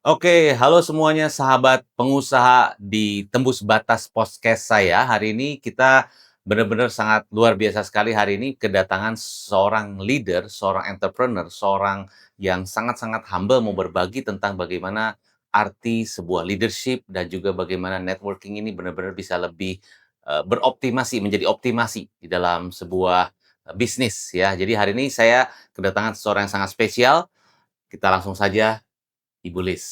Oke, halo semuanya sahabat pengusaha di Tembus Batas Podcast saya. Hari ini kita benar-benar sangat luar biasa sekali hari ini kedatangan seorang leader, seorang entrepreneur, seorang yang sangat-sangat humble mau berbagi tentang bagaimana arti sebuah leadership dan juga bagaimana networking ini benar-benar bisa lebih beroptimasi, menjadi optimasi di dalam sebuah bisnis ya. Jadi hari ini saya kedatangan seseorang yang sangat spesial. Kita langsung saja Ibu Liz.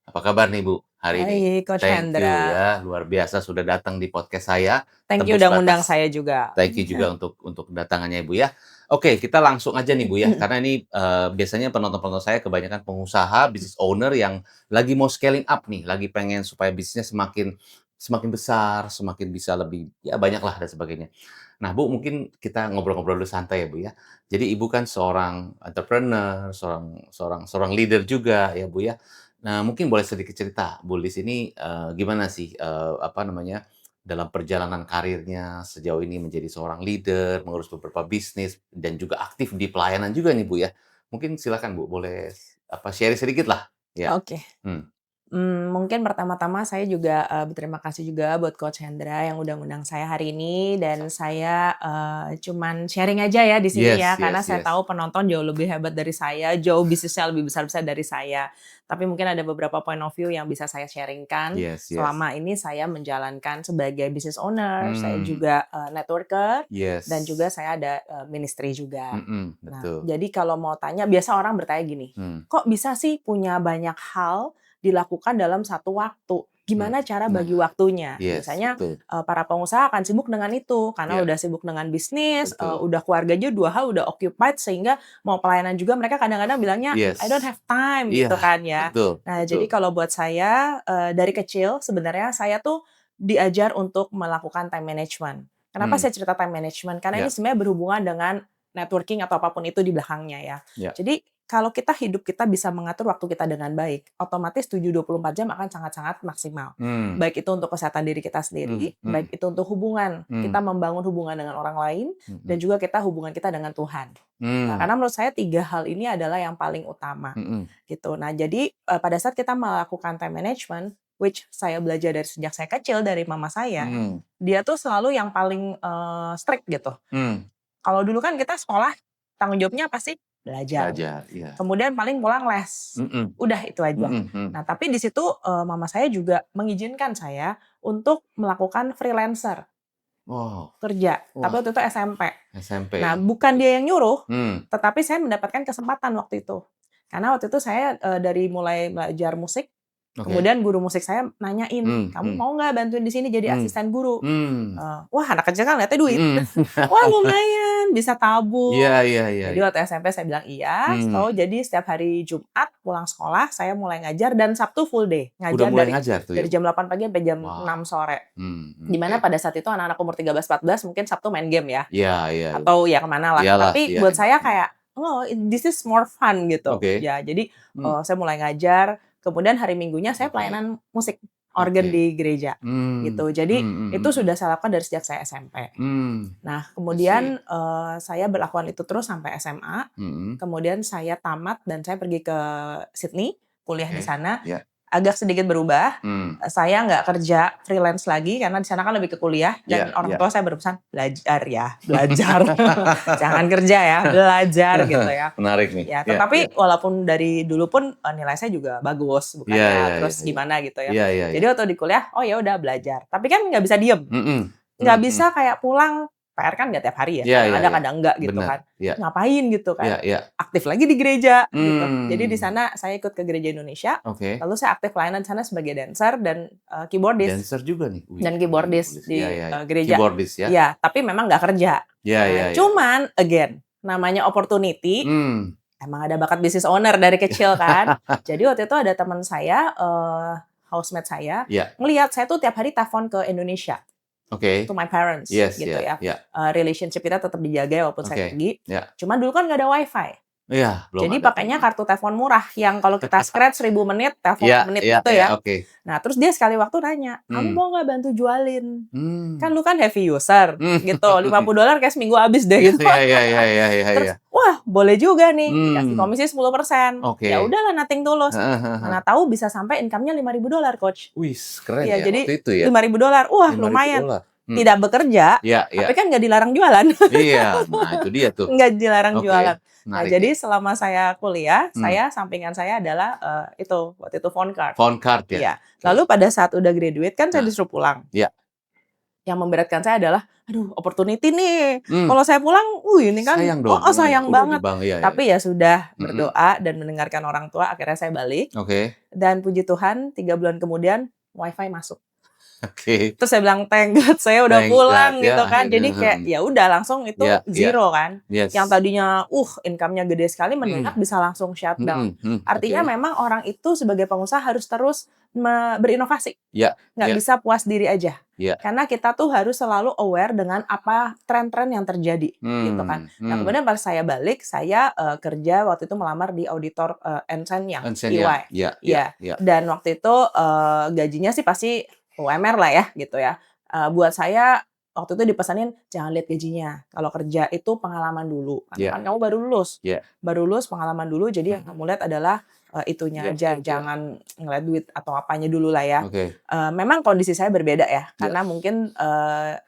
Apa kabar nih, Bu, hari ini? Hai, Coach Thank you Hendra. ya, luar biasa sudah datang di podcast saya, Thank you Tembus udah ngundang Batas. saya juga. Thank you juga untuk kedatangannya, Ibu, ya. Oke, kita langsung aja nih, Bu, ya, karena ini, biasanya penonton-penonton saya kebanyakan pengusaha, business owner yang lagi mau scaling up nih, lagi pengen supaya bisnisnya semakin semakin besar, semakin bisa lebih ya banyaklah dan sebagainya. Nah, Bu, mungkin kita ngobrol-ngobrol dulu santai ya, Bu, ya. Jadi Ibu kan seorang entrepreneur, seorang seorang seorang leader juga ya, Bu, ya. Nah, mungkin boleh sedikit cerita, Bu Lis ini, gimana sih, apa namanya, dalam perjalanan karirnya sejauh ini menjadi seorang leader, mengurus beberapa bisnis, dan juga aktif di pelayanan juga nih, Bu, ya. Mungkin silakan, Bu, boleh apa, sharing sedikit lah. Ya. Oke. Hmm. Mungkin pertama-tama saya juga, berterima kasih juga buat Coach Hendra yang udah ngundang saya hari ini dan saya, cuman sharing aja ya di sini ya, Yes karena yes saya yes. tahu penonton jauh lebih hebat dari saya, jauh bisnisnya lebih besar-besar dari saya. Tapi mungkin ada beberapa point of view yang bisa saya sharing-kan Yes yes. selama ini saya menjalankan sebagai business owner, saya Hmm. juga, networker, dan juga Yes. saya ada, ministry juga. Mhm, Nah, betul. jadi kalau mau tanya biasa orang bertanya gini, Hmm. "Kok bisa sih punya banyak hal dilakukan dalam satu waktu. Hmm. Gimana cara Nah, bagi waktunya?" yes, Biasanya, betul. para pengusaha akan sibuk dengan itu, karena Iya, udah sibuk dengan bisnis, betul. udah keluarga aja 2 hal udah occupied sehingga mau pelayanan juga mereka kadang-kadang bilangnya, "I don't Yes. have time," Iya, gitu kan ya. betul Nah, betul. jadi kalau buat saya, dari kecil sebenarnya saya tuh diajar untuk melakukan time management. Kenapa Hmm. saya cerita time management? Karena ini Ya sebenarnya berhubungan dengan networking atau apapun itu di belakangnya ya. ya. Jadi kalau hidup kita bisa mengatur waktu kita dengan baik, otomatis 7/24 jam akan sangat-sangat maksimal. Hmm. Baik itu untuk kesehatan diri kita Hmm. sendiri, Hmm. baik itu untuk hubungan, Hmm. kita membangun hubungan dengan orang lain, Mhm. dan juga hubungan kita dengan Tuhan. Nah, Hmm. karena menurut saya 3 hal ini adalah yang paling utama, Mhm. gitu. Nah, jadi, pada saat kita melakukan time management, which saya belajar dari sejak saya kecil dari mama saya, Hmm. dia tuh selalu yang paling, strict gitu. Hmm. Kalau dulu kan kita sekolah, tanggung jawabnya apa sih? Belajar. Belajar, iya. Kemudian paling pulang les. Mhm. Udah itu aja. Mhm mhm. Nah, tapi di situ, mama saya juga mengizinkan saya untuk melakukan freelancer, Wow. kerja. Tapi Wah, waktu itu SMP. SMP Nah, ya? bukan dia yang nyuruh, Hmm. tetapi saya mendapatkan kesempatan waktu itu. Karena waktu itu saya, dari mulai belajar musik, Oke. kemudian guru musik saya nanyain, Hmm. "Kamu Hmm. mau nggak bantuin di sini jadi Hmm. asisten guru?" Hmm. Wah, anak kecil kan lihatnya duit. Mhm. Wah, lumayan bisa Iya tabung. iya iya Jadi iya. waktu SMP saya bilang iya, Hmm. so jadi setiap hari Jumat pulang sekolah saya mulai ngajar dan Sabtu full day, Udah ngajar mulai dari ngajar tuh ya, Bu? jam 8 pagi sampai jam Wow. 6 sore. Di Oke. mana pada saat itu anak-anak umur 13, 14 mungkin Sabtu main game ya, Iya iya iya. atau ya kemana lah. Iyalah, Tapi iya. buat saya kayak, "Oh, this is more fun," gitu. Oke. Ya, jadi, Hmm. saya mulai ngajar, kemudian hari Minggunya saya Oke. pelayanan musik, organ Oke. di gereja, Hmm. gitu. Jadi Hmm. Hmm. itu sudah saya lakukan dari sejak saya SMP. Nah, I see. kemudian, saya berlakukan itu terus sampai SMA, Mhm. kemudian saya tamat dan saya pergi ke Sydney, kuliah di Oke. sana. Ya. Agak sedikit berubah, Hmm. saya nggak kerja freelance lagi karena di sana kan lebih ke kuliah dan Iya orang iya. tua saya berpesan, "Belajar ya, belajar. Jangan kerja ya, belajar," gitu ya. Menarik nih. Ya, Iya iya. tetapi walaupun dari dulu pun, nilai saya juga bagus, Iya bukannya iya iya terus iya. gimana gitu ya. Iya iya Jadi iya. waktu di kuliah, oh ya udah belajar. Tapi kan nggak bisa diem. Mhm. Nggak Mhm. bisa kayak pulang, PR kan nggak tiap hari ya, Iya kadang iya ada iya. kadang enggak gitu Bener. kan. Iya. Ngapain gitu Iya kan, iya. aktif lagi di gereja gitu. Jadi di Hmm. sana saya ikut ke gereja Indonesia, Oke. lalu saya aktif pelayanan di sana sebagai dancer dan, keyboardist Dancer juga nih? dan Wih, keyboardist bagus. Iya di, iya iya. gereja. Keyboardist ya? Iya, tapi memang nggak kerja. Iya iya iya. Cuman again, namanya opportunity, Hmm. emang ada bakat business owner dari kecil kan. Jadi waktu itu ada teman saya, housemate saya, Iya. ngelihat saya tuh tiap hari telepon ke Indonesia. Oke. To my parents Yes, gitu ya ya. ya. Relationship kita tetap dijaga walaupun saya Oke. pergi. Ya. Cuma dulu kan nggak ada WiFi. Iya, belum Jadi ada pakainya payment. kartu telepon murah yang kalau kita scratch 1000 menit, telepon Iya semenit iya gitu iya, ya. oke. Nah, terus dia sekali waktu nanya, "Kamu Mmm, mau nggak bantu jualin? Kan mmm. lu kan heavy user," Mmm. gitu, $50 kayak seminggu habis deh gitu. Iya iya iya iya iya iya. Terus, "Wah, boleh juga nih," dikasih Mmm, komisi 10%. Ya oke. udahlah nothing tulus. Heeh heeh heeh. Mana tahu bisa sampai income-nya $5.000 Coach. Wis, keren Iya, ya jadi waktu itu ya? $5.000, wah lumayan. $5.000. Tidak bekerja, Iya iya. tapi kan nggak dilarang jualan. Iya, nah itu dia tuh. Nggak dilarang Oke, jualan. Nah, menarik ya. jadi selama saya kuliah, Mmm, sampingan saya adalah, itu, waktu itu phone card. phone card ya? Iya. Oke. Lalu pada saat udah graduate kan saya Nah, disuruh pulang. iya. Yang memberatkan saya adalah, aduh opportunity nih, Mmm, kalau saya pulang, ini kan sayang dong, sayang udah banget. iya iya iya. Tapi ya sudah, Mhm, berdoa dan mendengarkan orang tua, akhirnya saya balik, oke dan puji Tuhan 3 bulan kemudian WiFi masuk. oke. Terus saya bilang, "Thank God saya udah Thank God pulang," ya gitu kan. akhirnya, Jadi kayak ya udah langsung itu Iya iya, zero kan. Yang yes. tadinya, income-nya gede sekali mendadak Mhm, bisa langsung shutdown. oke. Artinya memang orang itu sebagai pengusaha harus terus berinovasi, Iya nggak iya bisa puas diri aja. iya. Karena kita tuh harus selalu aware dengan apa tren-tren yang terjadi, gitu kan. Nah, kemudian pas saya balik, saya, kerja waktu itu melamar di auditor, Ernst& Young, Onsen yang, EY. iya iya Iya, iya. dan waktu itu, gajinya sih pasti UMR lah ya, gitu ya. Buat saya waktu itu dipesanin, "Jangan lihat gajinya, kalau kerja itu pengalaman dulu, karena Iya kan kamu baru lulus. iya Baru lulus pengalaman dulu, jadi yang kamu lihat adalah, itunya iya aja, iya. jangan ngeliat duit atau apanya dulu lah ya." Oke. Memang kondisi saya berbeda ya, Iya karena mungkin,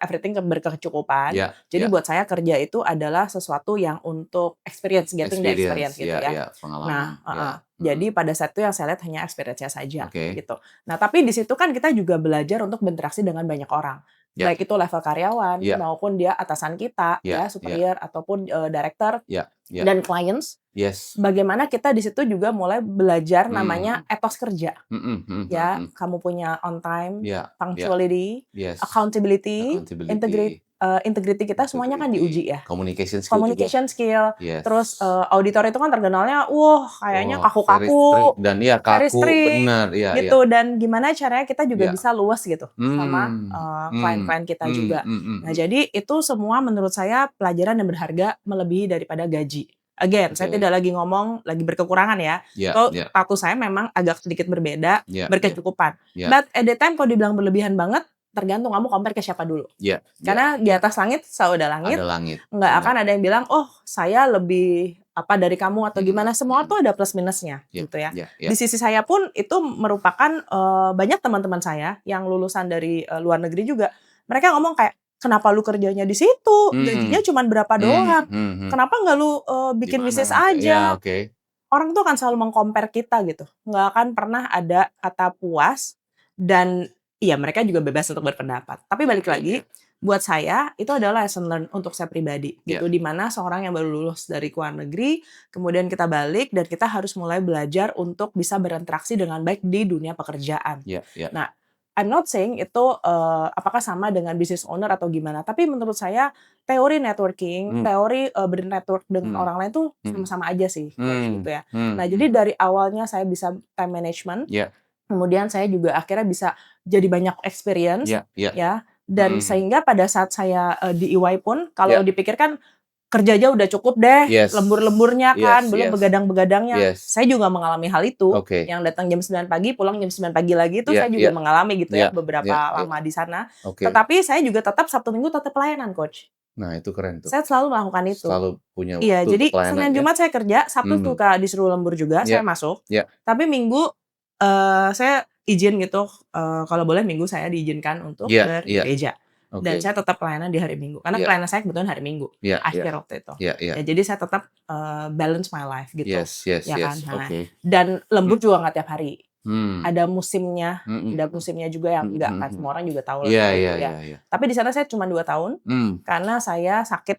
everything berkecukupan. iya Jadi iya. buat saya kerja itu adalah sesuatu yang untuk experience, getting the Experience, experience gitu iya ya. iya, pengalaman, Nah iya. heeh, Mhm, jadi pada saat itu yang saya lihat hanya experience-nya saja, oke. gitu. Nah, tapi di situ kan kita juga belajar untuk berinteraksi dengan banyak orang. Iya Baik itu level karyawan iya maupun dia atasan kita iya ya, iya superior ataupun, director iya iya. dan clients. Yes. Bagaimana kita di situ juga mulai belajar namanya Mmm, etos kerja, mhm mhm ya. mhm. Kamu punya on time, Iya iya, punctuality, yes. accountability, Accountability, integrity kita semuanya kan integrity, diuji ya. communication skill juga. Communication skill, terus, Yes. auditor itu kan terkenalnya, wah kayaknya Wah, very strict kaku-kaku, dan iya very kaku, strict, bener, iya iya gitu. Dan gimana caranya kita juga iya. bisa luas gitu sama, Mmm, klien-klien kita juga. Nah, mhm. jadi itu semua menurut saya pelajaran yang berharga melebihi daripada gaji. Again, saya Oke. tidak lagi ngomong lagi berkekurangan ya. Iya Itu iya status saya memang agak sedikit berbeda, iya iya berkecukupan. iya But at the time kalau dibilang berlebihan banget, tergantung kamu compare ke siapa dulu. iya iya. Karena di atas langit selalu ada langit, Ada langit, nggak bener. akan ada yang bilang, "Oh, saya lebih apa dari kamu," atau Mhm gimana, semua mhm. tuh ada plus minusnya, Iya gitu ya. iya iya. Di sisi saya pun itu merupakan, banyak teman-teman saya yang lulusan dari, luar negeri juga, mereka ngomong kayak, "Kenapa lu kerjanya di situ? Gajinya Mhm, cuman berapa doang? mhm. Kenapa nggak lu, bikin Gimana? bisnis Iya, aja?" oke. Orang tuh akan selalu kita gitu, nggak akan pernah ada kata puas dan iya mereka juga bebas untuk berpendapat. Tapi balik Oke lagi, oke. buat saya itu adalah lesson learn untuk saya pribadi Iya gitu, di mana seorang yang baru lulus dari luar negeri, kemudian kita balik dan kita harus mulai belajar untuk bisa berinteraksi dengan baik di dunia pekerjaan. iya iya. Nah, I'm not saying itu, apakah sama dengan business owner atau gimana, tapi menurut saya teori networking, Mmm, teori, bernetwork dengan mhm orang lain tuh mhm. sama-sama aja sih, Coach, gitu ya. Nah, jadi Mhm. dari awalnya saya bisa time management, Iya kemudian saya juga akhirnya bisa jadi banyak experience, iya iya. ya, dan Mhm. sehingga pada saat saya, di EY pun kalau Iya. dipikirkan kerja aja udah cukup deh, Yes. lembur-lemburnya kan, Yes belum yes begadang-begadangnya. yes. Saya juga mengalami hal itu, Oke. yang datang jam 9 pagi, pulang jam 9 pagi lagi itu Iya saya iya juga mengalami gitu iya ya, iya beberapa iya. lama di sana. Oke. Tetapi saya juga tetap Sabtu Minggu tetap pelayanan, Coach. Nah itu keren tuh. Saya selalu melakukan itu. Selalu punya Iya, waktu untuk jadi pelayanan Senin ya? Jumat saya kerja, Sabtu Mhm. suka disuruh lembur juga, Iya saya masuk. iya. Tapi Minggu, saya izin gitu, kalau boleh Minggu saya diizinkan untuk Iya iya. bergereja. Oke. Dan saya tetap pelayanan di hari Minggu, karena Iya pelayanan saya kebetulan hari Minggu, iya iya akhir waktu itu. iya iya. Ya jadi saya tetap, balance my life gitu, Yes yes ya yes. kan. Nah, Oke. dan Mmm, lembur juga nggak tiap hari, mmm. ada Mhm musimnya juga yang enggak kan, mhm. semua orang juga tahu lah Iya iya gitu ya. iya iya. Tapi di sana saya cuma 2 tahun, Mmm. karena saya sakit,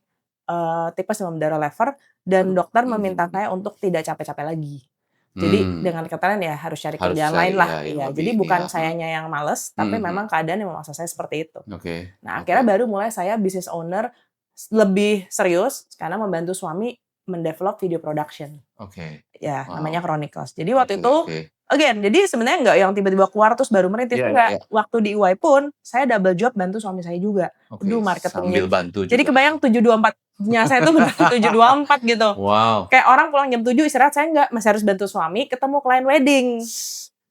tipes demam berdarah lever dan Aduh. dokter meminta saya untuk tidak capek-capek lagi. Jadi Mmm. dengan kata lain ya harus cari Harus kerjaan cari lain lah, ya yang iya. lebih Jadi ini ya, bukan heeh. sayanya yang males, tapi Mhm. memang keadaan yang memaksa saya seperti itu. Oke Nah, oke akhirnya baru mulai saya business owner lebih serius karena membantu suami mendevelop video production. oke. Ya, namanya Wow. Chronicles. Jadi waktu Oke itu, oke. again, jadi sebenarnya nggak yang tiba-tiba keluar terus baru merintis, Iya, iya, enggak. iya. Waktu di EY pun saya double job bantu suami saya juga. Oke, Marketingnya. sambil bantu Jadi juga. kebayang 724-nya saya tuh beneran 724 gitu. Wow. Kayak orang pulang jam 7 istirahat, saya enggak, masih harus bantu suami ketemu klien wedding.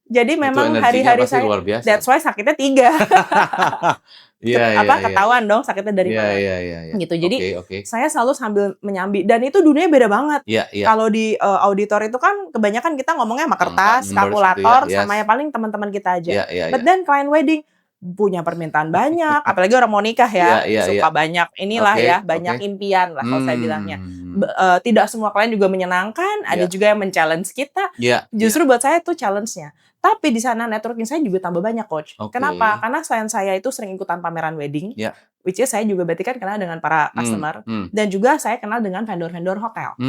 Jadi Itu memang energinya hari-hari pasti saya, luar biasa. that's why sakitnya 3. Iya, iya, iya. Ketahuan dong sakitnya dari Iya, mana. iya, iya, iya. Gitu. Jadi Oke. saya selalu sambil menyambi dan itu dunianya beda banget. Iya, iya. Kalau di auditor itu kan kebanyakan kita ngomongnya sama Angka, kertas, numbers kalkulator, gitu ya, sama yes. ya paling teman-teman kita aja. Iya, iya, But iya. then client wedding punya permintaan banyak, apalagi orang mau nikah ya, Iya, iya, iya. suka banyak inilah Oke, ya, banyak oke. impian lah kalau saya bilangnya. Hmm. Tidak semua klien juga menyenangkan, ada Iya. juga yang men-challenge kita. Iya, Justru buat saya itu challenge-nya. Tapi di sana networking saya juga tambah banyak, Coach. Oke. Kenapa? Karena selain saya itu sering ikutan pameran wedding, Iya. which is saya juga berarti kan kenal dengan para customer, dan juga saya kenal dengan vendor-vendor hotel,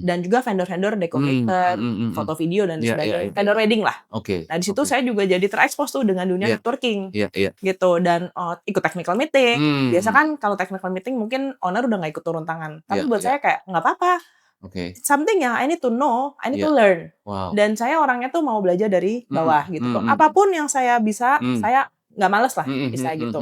dan juga vendor-vendor decorator, foto video dan Iya, sebagainya, iya. vendor wedding lah. Oke. Nah di situ saya juga jadi terekspos tuh dengan dunia Iya. networking, Iya, iya. gitu, dan ikut technical meeting. Biasa kan kalau technical meeting mungkin owner udah nggak ikut turun tangan, tapi Iya, buat iya. saya kayak nggak apa-apa. Oke. Something yang I need to know, I need Iya. to learn. Wow. Dan saya orangnya tuh mau belajar dari bawah gitu loh. Apapun yang saya bisa, saya nggak males lah misalnya gitu.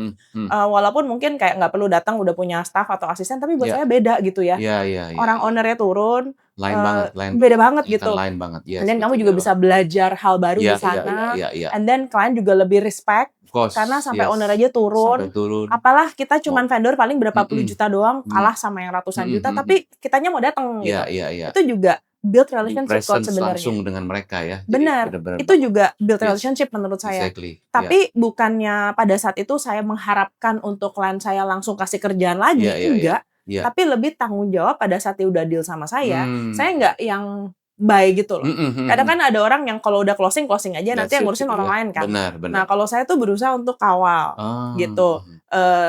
Walaupun mungkin kayak nggak perlu datang udah punya staff atau asisten, tapi buat Iya. saya beda gitu ya. Iya, iya, iya. Orang ownernya turun, Lain banget, beda banget gitu. Lain banget, yes. And then kamu juga bisa belajar hal baru di sana. Iya. And then klien juga lebih respect. Of course, Karena sampai yes. owner aja turun. Sampai turun. Apalah kita cuman vendor paling berapa puluh juta doang, kalah sama yang ratusan juta, tapi kitanya mau datang gitu. Iya. Itu juga build relationship Presence sebenarnya. langsung dengan mereka ya. Benar. Itu juga build relationship menurut saya. Exactly. Tapi bukannya pada saat itu saya mengharapkan untuk klien saya langsung kasih kerjaan lagi, enggak. Iya. Tapi lebih tanggung jawab pada saat dia udah deal sama saya enggak yang bye gitu loh. Kadang kan ada orang yang kalau udah closing aja, nanti yang ngurusin orang lain kan. Benar. Nah kalau saya tuh berusaha untuk kawal gitu.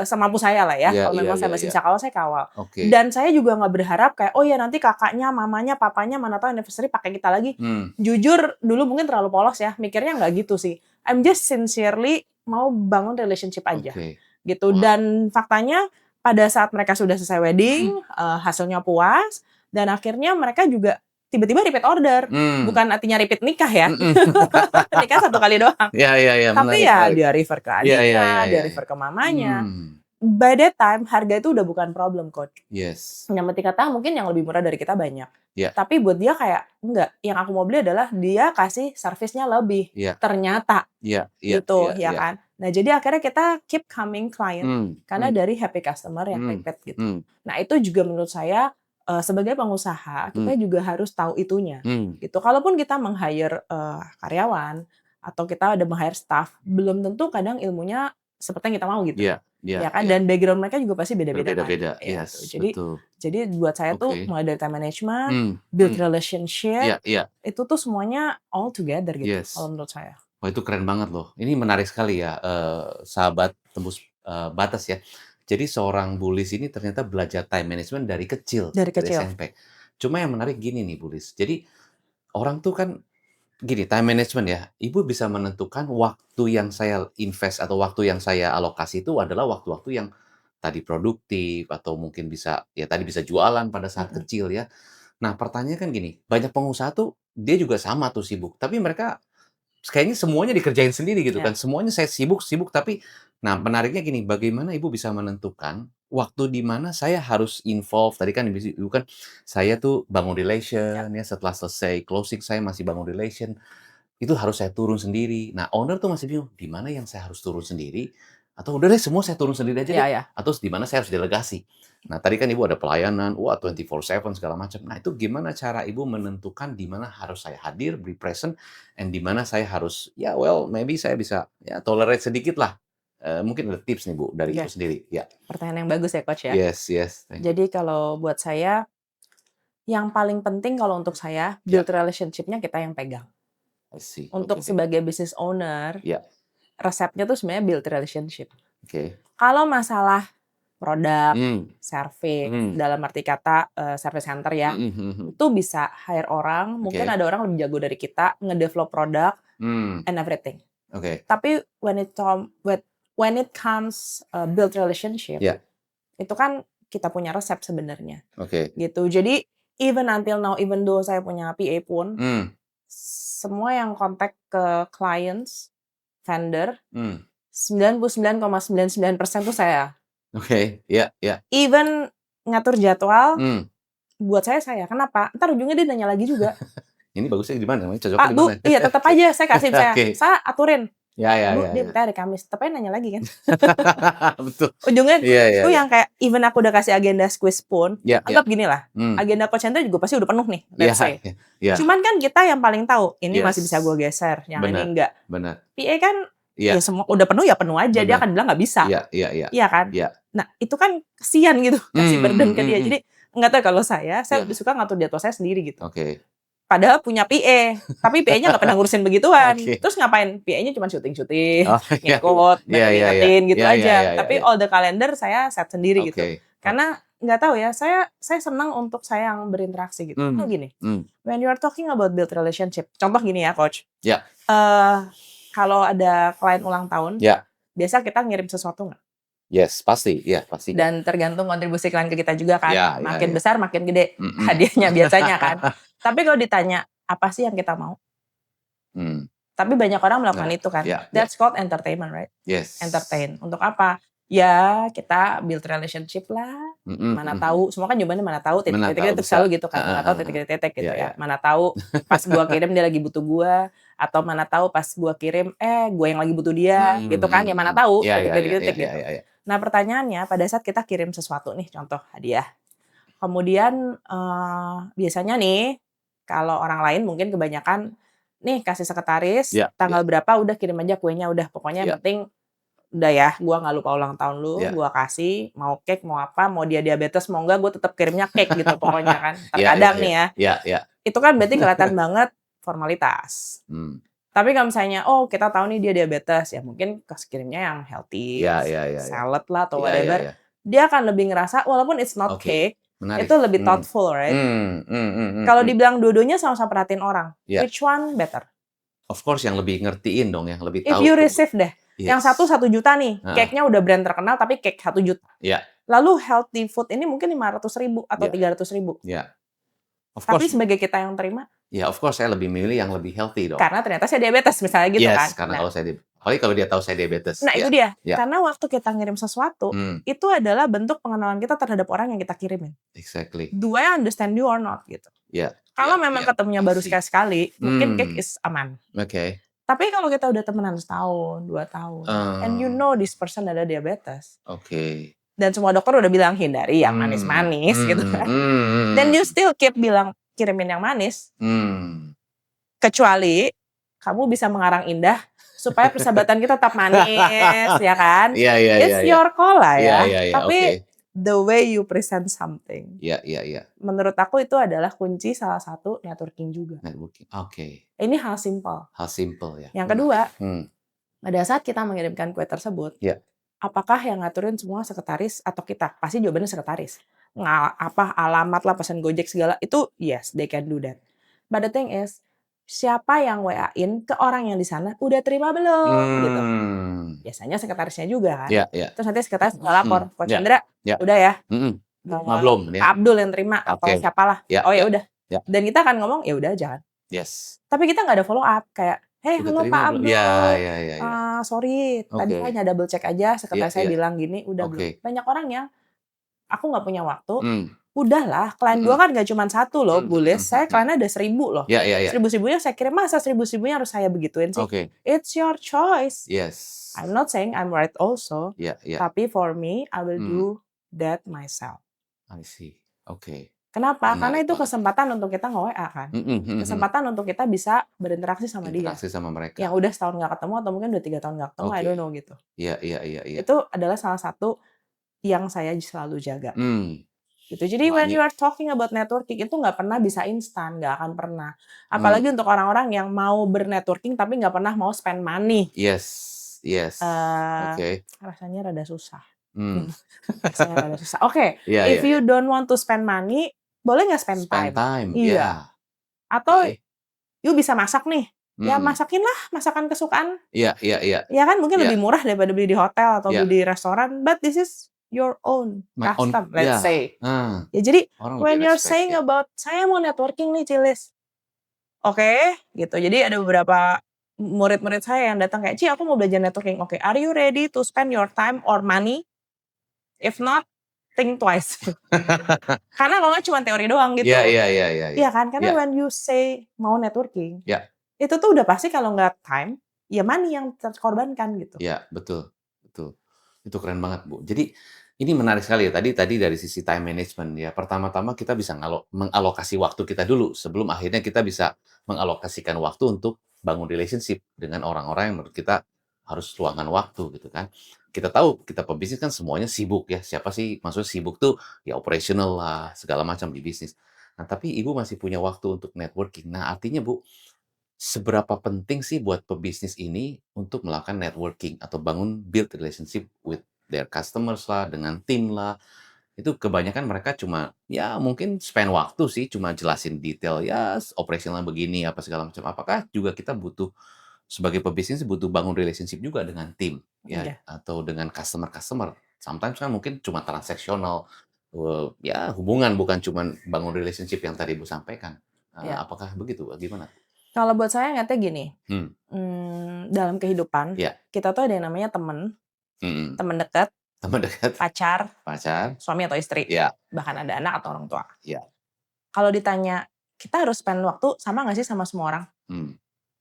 Semampu saya lah ya. Kalau memang saya masih bisa kawal, saya kawal. Okay. Dan saya juga nggak berharap kayak, oh ya nanti kakaknya, mamanya, papanya, mana tahu anniversary pakai kita lagi. Jujur dulu mungkin terlalu polos ya, mikirnya nggak gitu sih. I'm just sincerely mau bangun relationship aja, gitu. Wow. Dan faktanya pada saat mereka sudah selesai wedding, hasilnya puas, dan akhirnya mereka juga tiba-tiba repeat order. Bukan artinya repeat nikah ya. Nikah 1 kali doang. Iya. Tapi ya dia refer ke adiknya, dia refer ke mamanya. By that time, harga itu udah bukan problem, Coach. Yes. Yang penting kata mungkin yang lebih murah dari kita banyak. Yeah. Tapi buat dia kayak, enggak. Yang aku mau beli adalah dia kasih servisnya lebih. Ternyata. Gitu, ya kan. Nah, jadi akhirnya kita keep coming client. Karena dari happy customer yang repeat gitu. Nah, itu juga menurut saya, sebagai pengusaha kita juga harus tahu itunya gitu. Kalaupun kita meng-hire karyawan atau kita ada meng-hire staff, belum tentu kadang ilmunya seperti yang kita mau gitu. Ya kan, dan background mereka juga pasti beda-beda kan. Yes, gitu. Jadi buat saya tuh mulai dari time management, build relationship, itu tuh semuanya all together gitu kalau menurut saya. Wah, itu keren banget loh. Ini menarik sekali ya, sahabat tembus batas ya. Jadi seorang Bu Lis ini ternyata belajar time management dari kecil. Dari SMP. Cuma yang menarik gini nih Bu Lis, jadi orang tuh kan gini, time management ya, Ibu bisa menentukan waktu yang saya invest atau waktu yang saya alokasi itu adalah waktu-waktu yang tadi produktif atau mungkin bisa, ya tadi bisa jualan pada saat kecil ya. Nah pertanyaannya kan gini, banyak pengusaha tuh dia juga sama tuh sibuk, tapi mereka kayaknya semuanya dikerjain sendiri gitu kan. Semuanya saya sibuk, tapi nah menariknya gini, bagaimana Ibu bisa menentukan waktu di mana saya harus involve. Tadi kan Ibu kan saya tuh bangun relation ya, setelah selesai closing saya masih bangun relation. Itu harus saya turun sendiri. Nah, owner tuh masih bingung, di mana yang saya harus turun sendiri atau udah deh semua saya turun sendiri aja deh. Atau di mana saya harus delegasi. Nah, tadi kan Ibu ada pelayanan, 24/7 segala macam. Nah, itu gimana cara Ibu menentukan di mana harus saya hadir, be present, and di mana saya harus, ya maybe saya bisa ya tolerate sedikit lah. Mungkin ada tips nih Bu dari Ibu sendiri. Ya. Pertanyaan yang bagus ya Coach ya. Yes. Jadi kalau buat saya, yang paling penting kalau untuk saya, build relationship-nya kita yang pegang. Untuk sebagai business owner, resepnya tuh sebenarnya build relationship. Kalau masalah produk, service, dalam arti kata service center ya, itu bisa hire orang, mungkin ada orang lebih jago dari kita, ngedevelop produk, and everything. Tapi when it comes build relationship, itu kan kita punya resep sebenarnya. Gitu. Jadi even until now, even though saya punya PA pun, semua yang kontak ke clients, vendor, Hmm. 99,99% tuh saya. Oke, ya. Even ngatur jadwal, Hmm. buat saya. Kenapa? Ntar ujungnya dia nanya lagi juga. Ini bagusnya di mana? Cocoknya Pak, di Bu, mana? iya tetap aja saya kasih Oke. saya aturin. Ya. Bu, dia minta hari Kamis, tetap aja nanya lagi kan. Betul. Ujungnya Iya. tuh yang kayak even aku udah kasih agenda squeeze pun, Ya. anggap gini lah, Hmm. agenda coach center juga pasti udah penuh nih, let's say. Ya. Cuman kan kita yang paling tahu, ini masih Yes. bisa gue geser, yang ini enggak. Benar. PA kan Iya. ya semua udah penuh ya penuh aja, dia Benar. akan bilang nggak bisa. Iya. Iya kan? Iya. Nah itu kan kesian gitu, kasih burden ke dia. Hmm. Jadi nggak tahu kalau saya Iya. lebih suka ngatur jadwal saya sendiri gitu. Oke. Padahal punya PA, tapi PA-nya nggak pernah ngurusin begituan. Oke. Terus ngapain? PA-nya cuma syuting-syuting, Oh, iya. ngikut, Iya. ingetin gitu Iya, aja. iya. Tapi all the calendar saya set sendiri gitu. Oke. Karena nggak tahu ya, saya senang untuk saya yang berinteraksi gitu. Nah gini, when you are talking about build relationship, contoh gini ya coach. Ya. Kalau ada klien ulang tahun, Ya. biasa kita ngirim sesuatu nggak? Yes, pasti. Ya, pasti. Dan tergantung kontribusi klien ke kita juga kan. Ya, makin ya. besar, makin gede hadiahnya biasanya kan. Tapi kalau ditanya, apa sih yang kita mau? Tapi banyak orang melakukan itu kan. That's called entertainment, right? Yes. Entertain. Untuk apa? Ya kita build relationship lah. Mana tahu, semua kan jawabannya mana tahu, titik-titik selalu gitu kan. Mana tahu titik-titik gitu ya. Mana tahu pas gua kirim dia lagi butuh gua, atau mana tahu pas gua kirim gua yang lagi butuh dia, gitu kan. Ya mana tahu titik-titik gitu. Nah pertanyaannya pada saat kita kirim sesuatu nih, contoh hadiah. Kemudian biasanya nih kalau orang lain mungkin kebanyakan nih kasih sekretaris tanggal berapa udah kirim aja kuenya, udah pokoknya yang penting udah ya, gua nggak lupa ulang tahun lu, gua kasih mau cake mau apa, mau dia diabetes mau enggak, gua tetap kirimnya cake gitu pokoknya kan. Terkadang nih ya. Itu kan berarti kelihatan banget formalitas. Tapi kalau misalnya kita tahu nih dia diabetes, ya mungkin kirimnya yang healthy, salad lah atau whatever. Dia akan lebih ngerasa walaupun it's not cake, Menarik. itu lebih thoughtful, right? Kalau dibilang dua-duanya sama-sama perhatiin orang, which one better? Of course yang lebih ngertiin dong, yang lebih tahu. If you receive deh, yang 1 juta nih, cake-nya udah brand terkenal tapi cake 1 juta. Lalu healthy food ini mungkin 500.000 atau 300.000. Tapi sebagai kita yang terima, ya of course saya lebih milih yang lebih healthy dong. Karena ternyata saya diabetes misalnya gitu kan. Karena kalau dia tahu saya diabetes. Nah itu dia, karena waktu kita ngirim sesuatu, itu adalah bentuk pengenalan kita terhadap orang yang kita kirimin. Exactly. Do I understand you or not gitu. Kalau memang ketemunya baru sekali-sekali, mungkin cake is aman. Oke. Tapi kalau kita udah temenan setahun, 2 tahun, and you know this person ada diabetes. Oke. Dan semua dokter udah bilang hindari yang manis-manis gitu kan. Dan you still keep bilang kirimin yang manis. Kecuali kamu bisa mengarang indah supaya persahabatan kita tetap manis, ya kan? It's your call lah ya. Tapi the way you present something. Menurut aku itu adalah kunci salah satu networking juga. Networking. Oke. Ini hal simple. Hal simple ya. Yang kedua, pada saat kita mengirimkan kue tersebut, apakah yang ngaturin semua sekretaris atau kita? Pasti jawabannya sekretaris. Alamat lah, pesan Gojek segala itu yes, they can do that. But the thing is, siapa yang WA-in ke orang yang di sana udah terima belum gitu. Biasanya sekretarisnya juga kan. Terus nanti sekretaris lapor, Coach Chandra, udah ya. Belum ya. Abdul yang terima atau siapalah. Oh ya udah. Dan kita akan ngomong ya udah jangan. Tapi kita nggak ada follow up kayak, hey halo Pak Abdul. Sorry, tadi hanya double check aja. Sekretaris saya bilang gini, udah belum. Banyak orang yang aku nggak punya waktu. Udahlah, klien gue kan gak cuma 1 loh, Bulis. Saya kliennya ada 1.000 loh. 1.000-nya saya kirim, masa 1.000-nya harus saya begituin sih? It's your choice. I'm not saying I'm right also. Tapi for me, I will do that myself. I see. Kenapa? Karena itu kesempatan untuk kita nge-WA kan. Kesempatan untuk kita bisa berinteraksi sama dia. Interaksi sama mereka. Yang udah setahun gak ketemu atau mungkin udah 3 tahun gak ketemu, I don't know gitu. Itu adalah salah satu yang saya selalu jaga. Gitu. Jadi when you are talking about networking itu nggak pernah bisa instan, nggak akan pernah. Apalagi untuk orang-orang yang mau bernetworking tapi nggak pernah mau spend money. Rasanya rada susah. If you don't want to spend money, boleh nggak spend time? Iya. Atau you bisa masak nih. Ya masakin lah masakan kesukaan. Ya kan mungkin lebih murah daripada beli di hotel atau beli di restoran. But this is your own custom, let's say. Ya jadi when you're saying about saya mau networking nih Cilis. Oke, gitu. Jadi ada beberapa murid-murid saya yang datang kayak, "Ci, aku mau belajar networking." Oke, are you ready to spend your time or money? If not, think twice. Karena kalau nggak cuma teori doang gitu. Iya kan? Karena when you say mau networking, itu tuh udah pasti kalau nggak time, ya money yang terkorbankan gitu. Ya, betul, betul. Itu keren banget, Bu. Jadi ini menarik sekali ya. Tadi dari sisi time management ya. Pertama-tama kita bisa mengalokasi waktu kita dulu sebelum akhirnya kita bisa mengalokasikan waktu untuk bangun relationship dengan orang-orang yang menurut kita harus luangkan waktu gitu kan. Kita tahu kita pebisnis kan semuanya sibuk ya. Siapa sih maksudnya sibuk tuh ya operational lah, segala macam di bisnis. Nah, tapi Ibu masih punya waktu untuk networking. Nah, artinya Bu, seberapa penting sih buat pebisnis ini untuk melakukan networking atau build relationship with their customers lah, dengan tim lah. Itu kebanyakan mereka cuma, ya mungkin spend waktu sih, cuma jelasin detail, ya operasionalnya begini, apa segala macam. Apakah juga kita butuh, sebagai pebisnis butuh bangun relationship juga dengan tim, ya, Iya. atau dengan customer-customer. Sometimes kan mungkin cuma transaksional, ya hubungan, bukan cuma bangun relationship yang tadi Ibu sampaikan. Iya. Apakah begitu? Gimana? Kalau buat saya ngeliatnya gini, Hmm. dalam kehidupan, Ya. kita tuh ada yang namanya teman, Mhm. teman dekat, Teman dekat, pacar, pacar, suami atau istri, ya, bahkan ada anak atau orang tua. ya, Kalau ditanya, kita harus spend waktu sama nggak sih sama semua orang? hmm,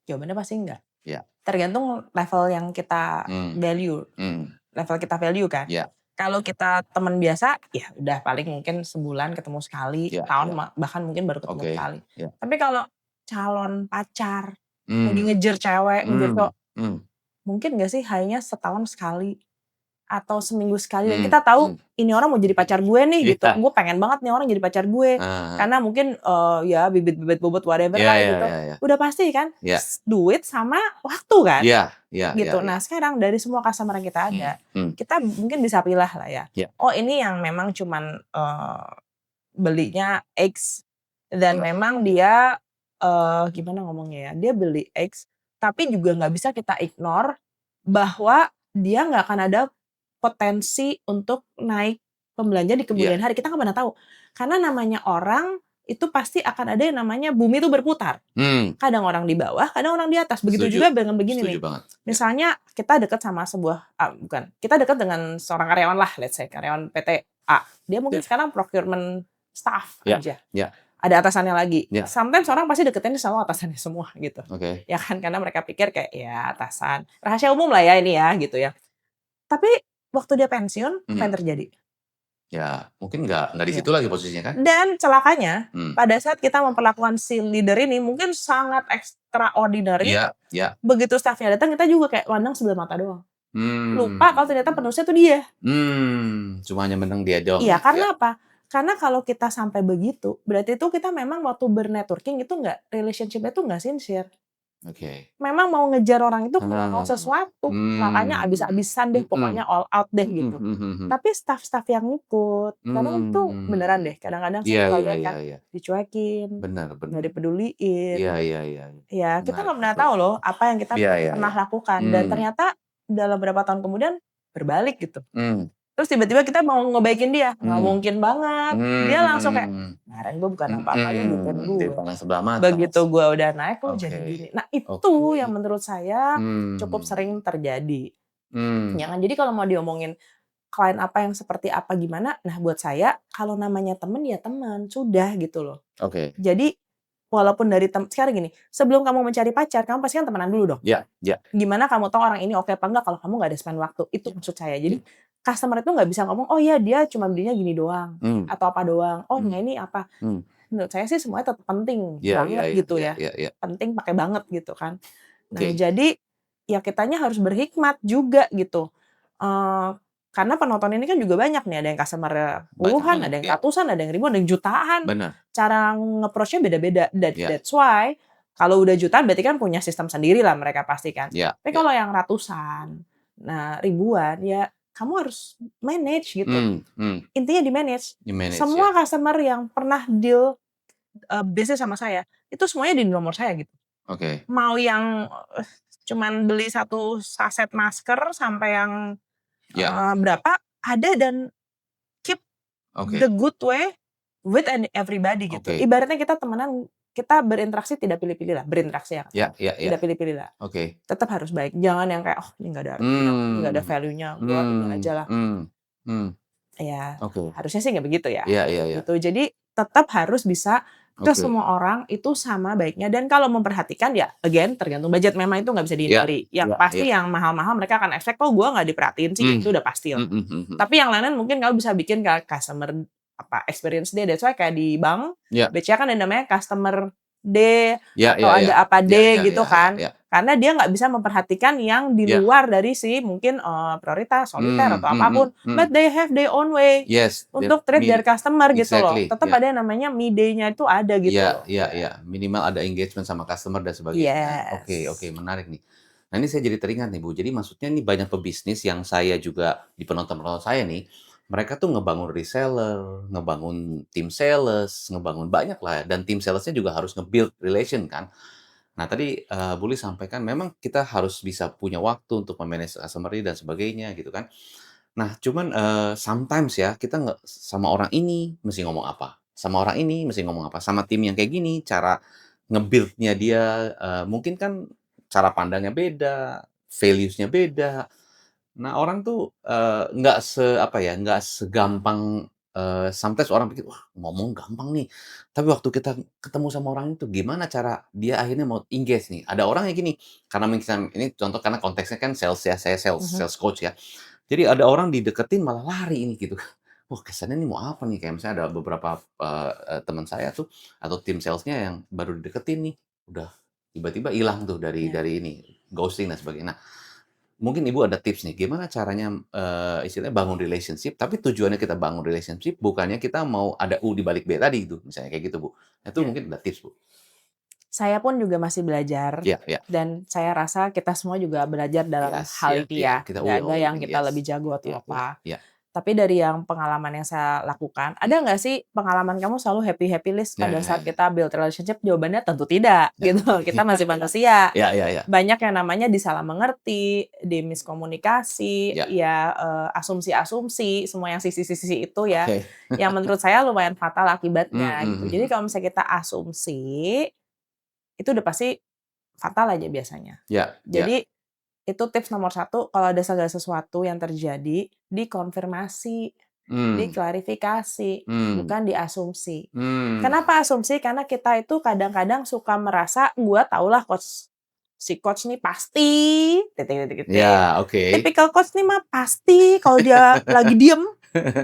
Jawabannya pasti enggak. ya, Tergantung level yang kita hmm, value, hmm, level kita value kan. ya, Kalau kita teman biasa, ya udah paling mungkin sebulan ketemu sekali, ya, setahun ya, bahkan mungkin baru ketemu oke, sekali. ya, Tapi kalau calon pacar, lagi hmm, ngejar cewek, ngejar hmm, cowok, hmm, mungkin gak sih hanya setahun sekali atau seminggu sekali dan hmm, kita tahu hmm, ini orang mau jadi pacar gue nih gitu. ya, Gue pengen banget nih orang jadi pacar gue. ah, Karena mungkin ya bibit-bibit bobot whatever ya, lah ya, gitu. ya, ya, Udah pasti kan ya, duit sama waktu kan ya, ya, ya, gitu. ya, Nah sekarang dari semua customer yang kita ada, hmm, kita mungkin bisa pilih lah ya. ya, Oh ini yang memang cuman belinya X dan memang dia gimana ngomongnya ya, dia beli X tapi juga nggak bisa kita ignore bahwa dia nggak akan ada potensi untuk naik pembelanja di ya, kemudian hari, kita nggak pernah tahu. Karena namanya orang, itu pasti akan ada yang namanya bumi itu berputar. hmm, Kadang orang di bawah, kadang orang di atas. Begitu setuju, juga dengan begini setuju nih, banget, ya, misalnya kita dekat sama kita dekat dengan seorang karyawan lah, let's say karyawan PT A. Dia mungkin ya, sekarang procurement staff ya, aja. ya, Ada atasannya lagi. ya, Sometimes orang pasti deketin selalu atasannya semua gitu. oke, Ya kan, karena mereka pikir kayak ya atasan. Rahasia umum lah ya ini ya gitu ya. Tapi waktu dia pensiun, apa yang terjadi? ya, mungkin nggak di Iya. situ lagi posisinya kan? Dan celakanya, Hmm, pada saat kita memperlakukan si leader ini mungkin sangat extraordinary, ya, ya, begitu staff-nya datang kita juga kayak pandang sebelah mata doang. hmm, Lupa kalau ternyata penerusnya tuh dia. cuma hanya menang dia doang Iya, ya, ya, karena apa? Karena kalau kita sampai begitu, berarti itu kita memang waktu bernetworking itu relationship-nya tuh nggak sincere. oke. Memang mau ngejar orang itu karena mau Ah, sesuatu, makanya hmm, abis-abisan deh, mhm, pokoknya all out deh mhm, gitu. mhm, mhm. Tapi staff-staff yang ikut, kadang tuh beneran deh, kadang-kadang saya Iya, suka iya, lihat iya, kan, iya. dicuekin, Benar, nggak benar. dipeduliin. Iya, iya, iya. Ya, kita Menarik nggak pernah itu. tahu loh apa yang kita Iya, iya, pernah iya. lakukan dan Hmm, ternyata dalam beberapa tahun kemudian berbalik gitu. hmm, Terus tiba-tiba kita mau ngebaikin dia, nggak hmm, mungkin banget. Dia langsung kayak, hmm, "Kemarin gue bukan apa-apa, lu gituin gue. dipandang sebelah mata. Begitu gue udah naik, lu jadi Oke, gini." Nah itu yang oke. menurut saya cukup Hmm, sering terjadi. hmm, Ya kan, jadi kalau mau diomongin klien apa yang seperti apa gimana, nah buat saya kalau namanya temen ya teman, sudah gitu loh. oke. Jadi walaupun dari sekarang gini, sebelum kamu mencari pacar, kamu pasti kan temenan dulu dong. Ya, ya, Gimana kamu tahu orang ini oke apa enggak kalau kamu nggak ada spend waktu, itu ya, maksud saya. ya. Jadi customer itu nggak bisa ngomong, "Oh ya dia cuma belinya gini doang," Hmm, atau apa doang, "Oh hmm, ya ini apa." hmm. Menurut saya sih semuanya tetap penting Iya, iya, banget iya, gitu iya, ya, iya, iya. penting pakai banget gitu kan. Nah Oke. jadi, ya kitanya harus berhikmat juga gitu, eee, karena penonton ini kan juga banyak nih, ada yang customer Banyak puluhan, banget, ada yang ya. ratusan, ada yang ribuan, ada yang jutaan. Benar, Cara nge-approach-nya beda-beda, ya, that's why kalau udah jutaan berarti kan punya sistem sendiri lah mereka pasti kan. ya, Tapi ya. kalau yang ratusan, nah ribuan, ya kamu harus manage gitu. Hmm, hmm. Intinya di-manage. Di-manage ya. Semua customer yang pernah deal, bisnis sama saya, itu semuanya di nomor saya gitu. Oke, Mau yang, cuman beli 1 saset masker sampai yang, ya, berapa, ada dan keep oke, the good way with everybody gitu. oke. Ibaratnya kita temenan kita berinteraksi tidak pilih-pilih lah, berinteraksi ya, tidak pilih-pilih lah. Oke. Tetap harus baik, jangan yang kayak, "Oh ini nggak ada artinya, ini nggak ada value-nya, gue ini aja lah." Ya, harusnya sih nggak begitu ya. Gitu. Jadi tetap harus bisa ke semua orang itu sama baiknya, dan kalau memperhatikan ya again tergantung budget, memang itu nggak bisa dihindari. Yang pasti yang mahal-mahal mereka akan efek, "Kok gue nggak diperhatiin sih?" Itu udah pasti lah. Tapi yang lain mungkin kalau bisa bikin customer experience day. That's why kayak di bank, BCA kan ada namanya customer day atau ada apa day gitu kan. Karena dia nggak bisa memperhatikan yang di luar dari si mungkin prioritas, soliter atau apapun. But they have their own way untuk treat their customer gitu loh. Tetap ada yang namanya me day-nya itu ada gitu loh. Minimal ada engagement sama customer dan sebagainya. Oke, menarik nih. Nah ini saya jadi teringat nih Bu, jadi maksudnya nih banyak pebisnis yang saya juga di penonton-penonton saya nih, mereka tuh ngebangun reseller, ngebangun tim sales, ngebangun banyak lah, dan tim salesnya juga harus nge-build relation kan. Nah tadi Bully sampaikan memang kita harus bisa punya waktu untuk memanage customer dan sebagainya gitu kan. Nah cuman sometimes ya kita nggak sama orang ini mesti ngomong apa, sama orang ini mesti ngomong apa, sama tim yang kayak gini cara nge-build-nya dia mungkin kan cara pandangnya beda, values-nya beda. Nah, orang tuh, nggak apa ya, nggak segampang sometimes orang pikir, "Wah, ngomong gampang nih." Tapi waktu kita ketemu sama orang itu, gimana cara dia akhirnya mau engage nih. Ada orang yang gini, karena mungkin ini contoh karena konteksnya kan sales ya, saya sales coach ya. Jadi ada orang dideketin malah lari ini gitu. Wah, kesannya ini mau apa nih, kayak misalnya ada beberapa, teman saya tuh atau tim sales-nya yang baru dideketin nih, udah tiba-tiba hilang tuh dari ini, ghosting dan sebagainya. Nah, mungkin Ibu ada tips nih, gimana caranya, istilahnya bangun relationship, tapi tujuannya kita bangun relationship, bukannya kita mau ada U di balik B tadi itu, misalnya kayak gitu, Bu. Itu mungkin ada tips, Bu? Saya pun juga masih belajar, dan saya rasa kita semua juga belajar dalam hal itu ya. Nggak ada yang kita lebih jago atau apa. Tapi dari yang pengalaman yang saya lakukan, ada nggak sih pengalaman kamu selalu happy list pada saat kita build relationship? Jawabannya tentu tidak, gitu. Kita masih manusia. Banyak yang namanya disalah mengerti, dimiskomunikasi, asumsi-asumsi, semua yang sisi-sisi itu ya, yang menurut saya lumayan fatal akibatnya gitu. Jadi kalau misalnya kita asumsi, itu udah pasti fatal aja biasanya. Jadi itu tips nomor 1, kalau ada segala sesuatu yang terjadi, dikonfirmasi, diklarifikasi, bukan diasumsi. Kenapa asumsi? Karena kita itu kadang-kadang suka merasa, gua tahulah si coach nih pasti, tipikal coach nih mah pasti kalau dia lagi diem,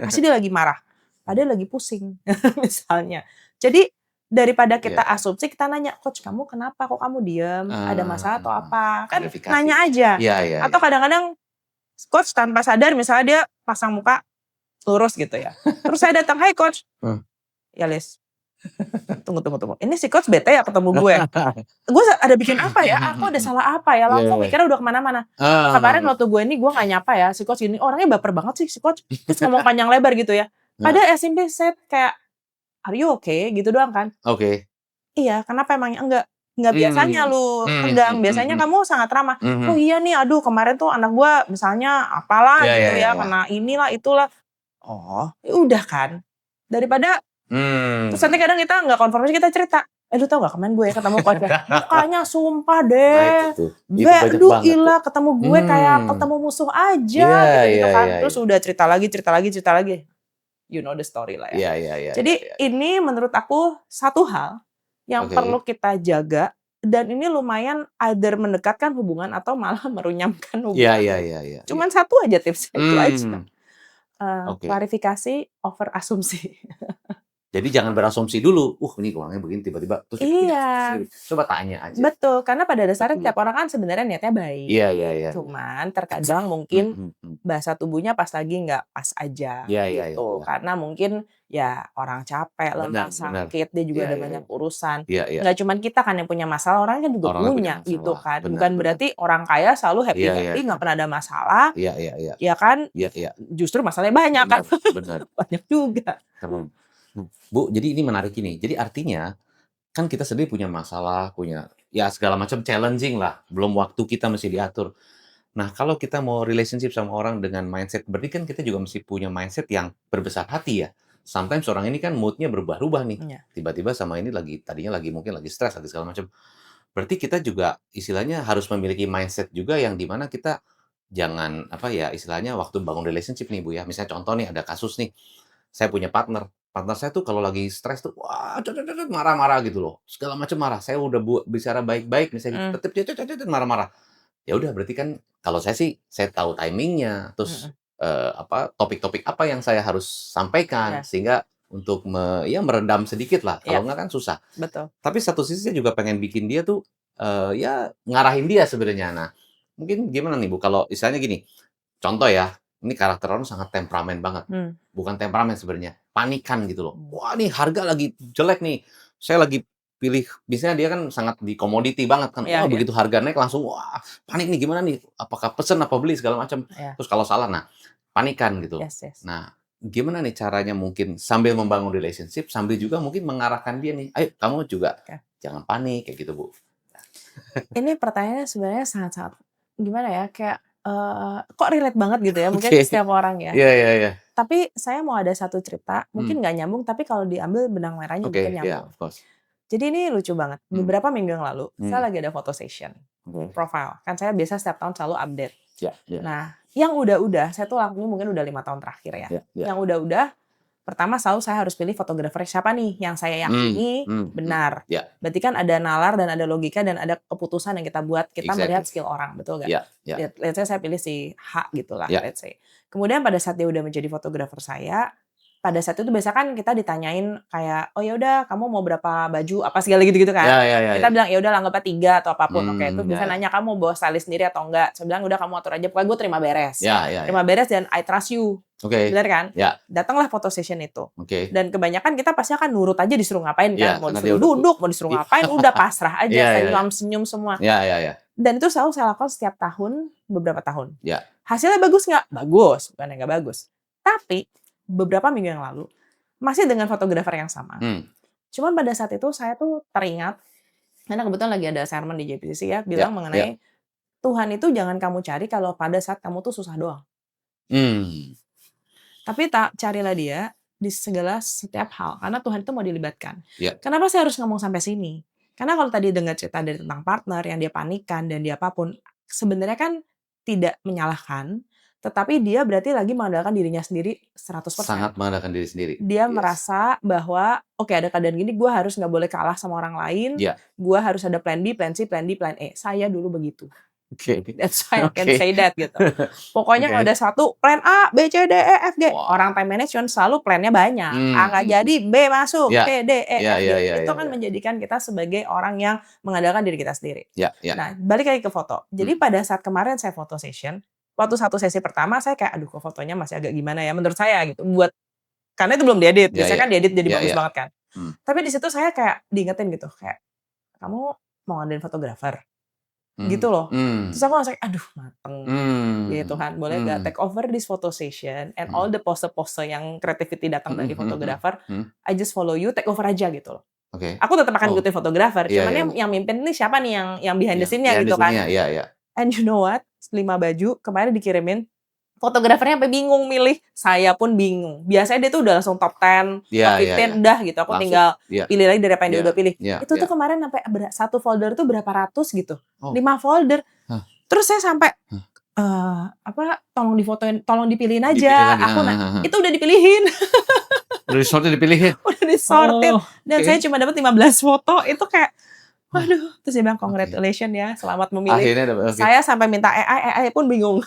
pasti dia lagi marah. Padahal lagi pusing, misalnya. Jadi daripada kita asumsi, kita nanya, "Coach, kamu kenapa? Kok kamu diem? Ada masalah atau apa?" Kan nanya aja. Atau kadang-kadang coach tanpa sadar, misalnya dia pasang muka lurus gitu ya. Terus saya datang, "Hai coach." "Ya Lis, tunggu. Ini si coach bete ya ketemu gue. Gue ada bikin apa ya? Aku ada salah apa ya?" Langsung mikirnya udah kemana-mana. Kemarin waktu gue ini gue gak nyapa ya, si coach gini, orangnya baper banget sih si coach. Terus ngomong panjang lebar gitu ya. Padahal SMP set kayak, "Are you okay?" Gitu doang kan. Iya, kenapa emangnya? Enggak biasanya lu tegang, biasanya kamu sangat ramah. "Oh iya nih, aduh kemarin tuh anak gua misalnya apalah gitu ya, kena inilah itulah." Oh, ya udah kan. Daripada terus nanti kadang kita nggak konfirmasi, kita cerita, "Lu tau gak kemarin gue ketemu coach ya, mukanya sumpah deh, gila ketemu gue kayak ketemu musuh aja," gitu kan. Terus udah cerita lagi. You know the story lah ya. Jadi ini menurut aku satu hal yang perlu kita jaga, dan ini lumayan either mendekatkan hubungan atau malah merunyamkan hubungan. Cuman satu aja tipsnya itu aja. Klarifikasi over asumsi. Jadi jangan berasumsi dulu, ini orangnya begini tiba-tiba terus coba tanya aja. Betul, karena pada dasarnya tiap orang kan sebenarnya niatnya baik. Cuman terkadang mungkin bahasa tubuhnya pas lagi nggak pas aja gitu. Karena mungkin ya orang capek, lelah, sakit, dia juga ada banyak urusan. Nggak cuman kita kan yang punya masalah, orang kan juga punya gitu kan. Bukan berarti orang kaya selalu happy, nggak pernah ada masalah. Ya kan? Justru masalahnya banyak kan. Banyak juga. Bu, jadi ini menarik ini. Jadi artinya kan kita sendiri punya masalah, punya ya segala macam challenging lah. Belum waktu kita mesti diatur. Nah, kalau kita mau relationship sama orang dengan mindset, berarti kan kita juga mesti punya mindset yang berbesar hati ya. sometimes orang ini kan mood-nya berubah-ubah nih. Iya. Tiba-tiba sama ini tadinya mungkin lagi stres, lagi segala macam. Berarti kita juga istilahnya harus memiliki mindset juga yang di mana kita jangan, apa ya, istilahnya waktu bangun relationship nih, Bu, ya. Misalnya contoh nih, ada kasus nih, saya punya partner. Partner saya tuh kalau lagi stres tuh, wah, marah-marah gitu loh, segala macam marah. Saya udah bicara baik-baik misalnya gitu, Mmm, tetep marah-marah. Ya udah berarti kan kalau saya sih, saya tahu timing-nya, terus, mhm, apa, topik-topik apa yang saya harus sampaikan, iya sehingga untuk ya meredam sedikit lah, iya, kalau enggak kan susah. betul. Tapi satu sisi saya juga pengen bikin dia tuh, ya ngarahin dia sebenarnya. Nah, mungkin gimana nih Bu, kalau misalnya gini, contoh ya, ini karakter orang sangat temperamen banget. Mmm, Bukan temperamen sebenarnya, panikan gitu loh. mmm, Wah, nih harga lagi jelek nih. Saya lagi pilih, biasanya dia kan sangat di komoditi banget kan. iya Wah, iya begitu harga naik langsung, wah, panik nih gimana nih? Apakah pesen apa beli segala macam. iya, Terus kalau salah, nah, panikan gitu. yes yes. Nah, gimana nih caranya mungkin sambil membangun relationship, sambil juga mungkin mengarahkan dia nih, "Ayo kamu juga Oke. jangan panik," kayak gitu, Bu. Ini pertanyaannya sebenarnya sangat-sangat, gimana ya, kayak, kok relate banget gitu ya, mungkin Oke. ke setiap orang ya. Iya iya iya. Tapi saya mau ada satu cerita, Hmm, mungkin nggak nyambung, tapi kalau diambil benang merahnya oke, mungkin ya, nyambung. of course. Jadi ini lucu banget, Hmm, beberapa minggu yang lalu, hmm, saya lagi ada foto session, oke. profile. Kan saya biasa setiap tahun selalu update. Ya ya Nah, yang udah-udah, saya tuh lakunya mungkin udah 5 tahun terakhir ya. ya ya. Yang udah-udah, pertama selalu saya harus pilih fotografer siapa nih yang saya Hmm yakini hmm hmm. benar. Ya, Berarti kan ada nalar dan ada logika dan ada keputusan yang kita buat, kita melihat exactly. skill orang, betul nggak? Ya ya Let's say saya pilih si H gitulah, ya. let's say. Kemudian pada saat dia udah menjadi fotografer saya, pada saat itu biasa kan kita ditanyain kayak, "Oh ya udah kamu mau berapa baju?" Apa segala gitu-gitu kan. Ya ya ya Kita ya. bilang, "Ya udah anggapnya 3 atau apapun." Oke, terus Ya biasa ya. nanya, "Kamu mau bawa stylist sendiri atau enggak?" Saya bilang, "Udah kamu atur aja, pokoknya gue terima beres." Ya ya ya. Terima beres dan I trust you, Oke. bener kan? Ya, Datanglah foto session itu. oke. Dan kebanyakan kita pasti akan nurut aja disuruh ngapain kan, Iya, mau karena dia disuruh udah duduk, mau disuruh i ngapain, udah pasrah aja, iya iya iya. senyum-senyum semua. Iya iya iya. Dan itu selalu saya lakukan setiap tahun, beberapa tahun. Iya. Hasilnya bagus nggak? Bagus, bukannya nggak bagus. Tapi, beberapa minggu yang lalu, masih dengan fotografer yang sama. Hmm. Cuman pada saat itu saya tuh teringat, karena kebetulan lagi ada sermon di JPCC ya, Ya bilang ya. mengenai, Tuhan itu jangan kamu cari kalau pada saat kamu tuh susah doang. Hmm. Tapi carilah dia di segala setiap hal, karena Tuhan itu mau dilibatkan. Ya. Kenapa saya harus ngomong sampai sini? Karena kalau tadi dengar cerita dari tentang partner yang dia panikan dan dia apapun, sebenarnya kan tidak menyalahkan, tetapi dia berarti lagi mengandalkan dirinya sendiri 100%. Sangat mengandalkan diri sendiri. Dia Yes. merasa bahwa, oke ada keadaan gini, gue harus nggak boleh kalah sama orang lain, Ya. gue harus ada plan B, plan C, plan D, plan E. Saya dulu begitu. Oke. That's why I can Oke. say that gitu. Pokoknya kalau Oke. ada satu plan A, B, C, D, E, F, G. Wah. Orang time management selalu plannya banyak. A nggak jadi, B masuk, Ya. C, D, E, Ya F, G. ya ya Itu ya kan ya. menjadikan kita sebagai orang yang mengandalkan diri kita sendiri. Ya ya. Nah, balik lagi ke foto. Jadi pada saat kemarin saya foto session, waktu satu sesi pertama saya kayak, aduh kok fotonya masih agak gimana ya menurut saya gitu. Karena itu belum diedit. Ya Biasanya ya. kan diedit jadi Ya bagus ya. banget kan. Tapi di situ saya kayak diingetin gitu, kayak kamu mau ngadain fotografer gitu loh. Terus aku langsung, aduh mateng. Ya Tuhan, boleh gak take over this photo session and all the pose-pose yang creativity datang dari fotografer, I just follow you, take over aja gitu loh. Oke. Aku tetap akan Oh. ngikutin fotografer, Iya cuman iya. yang mimpin ini siapa nih yang behind the Iya, scene-nya iya, gitu di kan. sini ya, iya iya. And you know what? 5 baju kemarin dikirimin, fotografernya sampai bingung milih, saya pun bingung. Biasanya dia tuh udah langsung top 10, Iya top iya 15 iya. udah gitu, aku Langsung. tinggal Iya. pilih lagi dari apa yang dia Iya. udah pilih. Iya. Itu tuh kemarin sampai satu folder tuh berapa ratus gitu, Oh. 5 folder. Hah. Terus saya sampai, Hah. tolong difotoin, tolong dipilihin Dipilih aja. lagi, Aku heeh. itu udah dipilihin, Udah disortir dipilihin? udah disortir, Oh, dan oke. saya cuma dapat 15 foto, itu kayak, Wah. waduh. Terus dia bilang, Oke. congratulations ya, selamat memilih. Akhirnya dapat, oke. Saya sampai minta AI pun bingung.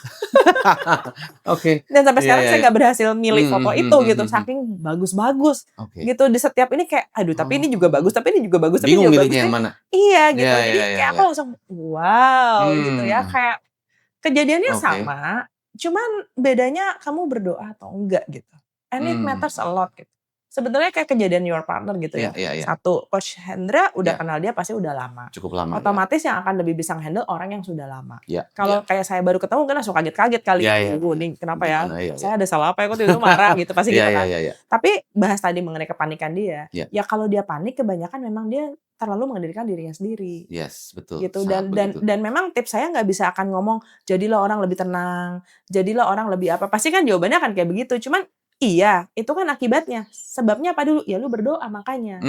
Oke. Dan sampai Iya sekarang iya saya iya. nggak berhasil milih foto itu gitu, saking bagus-bagus. Oke. Gitu, di setiap ini kayak, aduh tapi ini juga bagus, tapi ini juga bagus, tapi ini Bingung juga bagus. milihnya yang mana? Iya gitu, Iya jadi iya kayak iya aku iya. langsung, wow gitu ya, Hmm. kayak kejadiannya Oke. sama, cuman bedanya kamu berdoa atau enggak gitu. And it matters a lot gitu. Sebenarnya kayak kejadian your partner gitu Iya ya. iya iya. Satu, Coach Hendra udah Iya. kenal dia pasti udah lama. Cukup lama ya. Otomatis yang akan lebih bisa handle orang yang sudah lama. Iya. Kalau kayak saya baru ketemu kan langsung kaget-kaget kali. Iya iya. Nih kenapa ya? Gimana, iya, Saya ada salah apa ya? Kok tiba-tiba marah gitu, pasti gitu Iya kan. iya iya. Tapi bahas tadi mengenai kepanikan dia, Iya. ya kalau dia panik kebanyakan memang dia terlalu mengendalikan dirinya sendiri. Yes, betul. Gitu. Sangat begitu. Dan memang tips saya nggak bisa akan ngomong, jadilah orang lebih tenang, jadilah orang lebih apa. Pasti kan jawabannya akan kayak begitu. Cuman Iya, itu kan akibatnya. Sebabnya apa dulu? Ya lu berdoa makanya.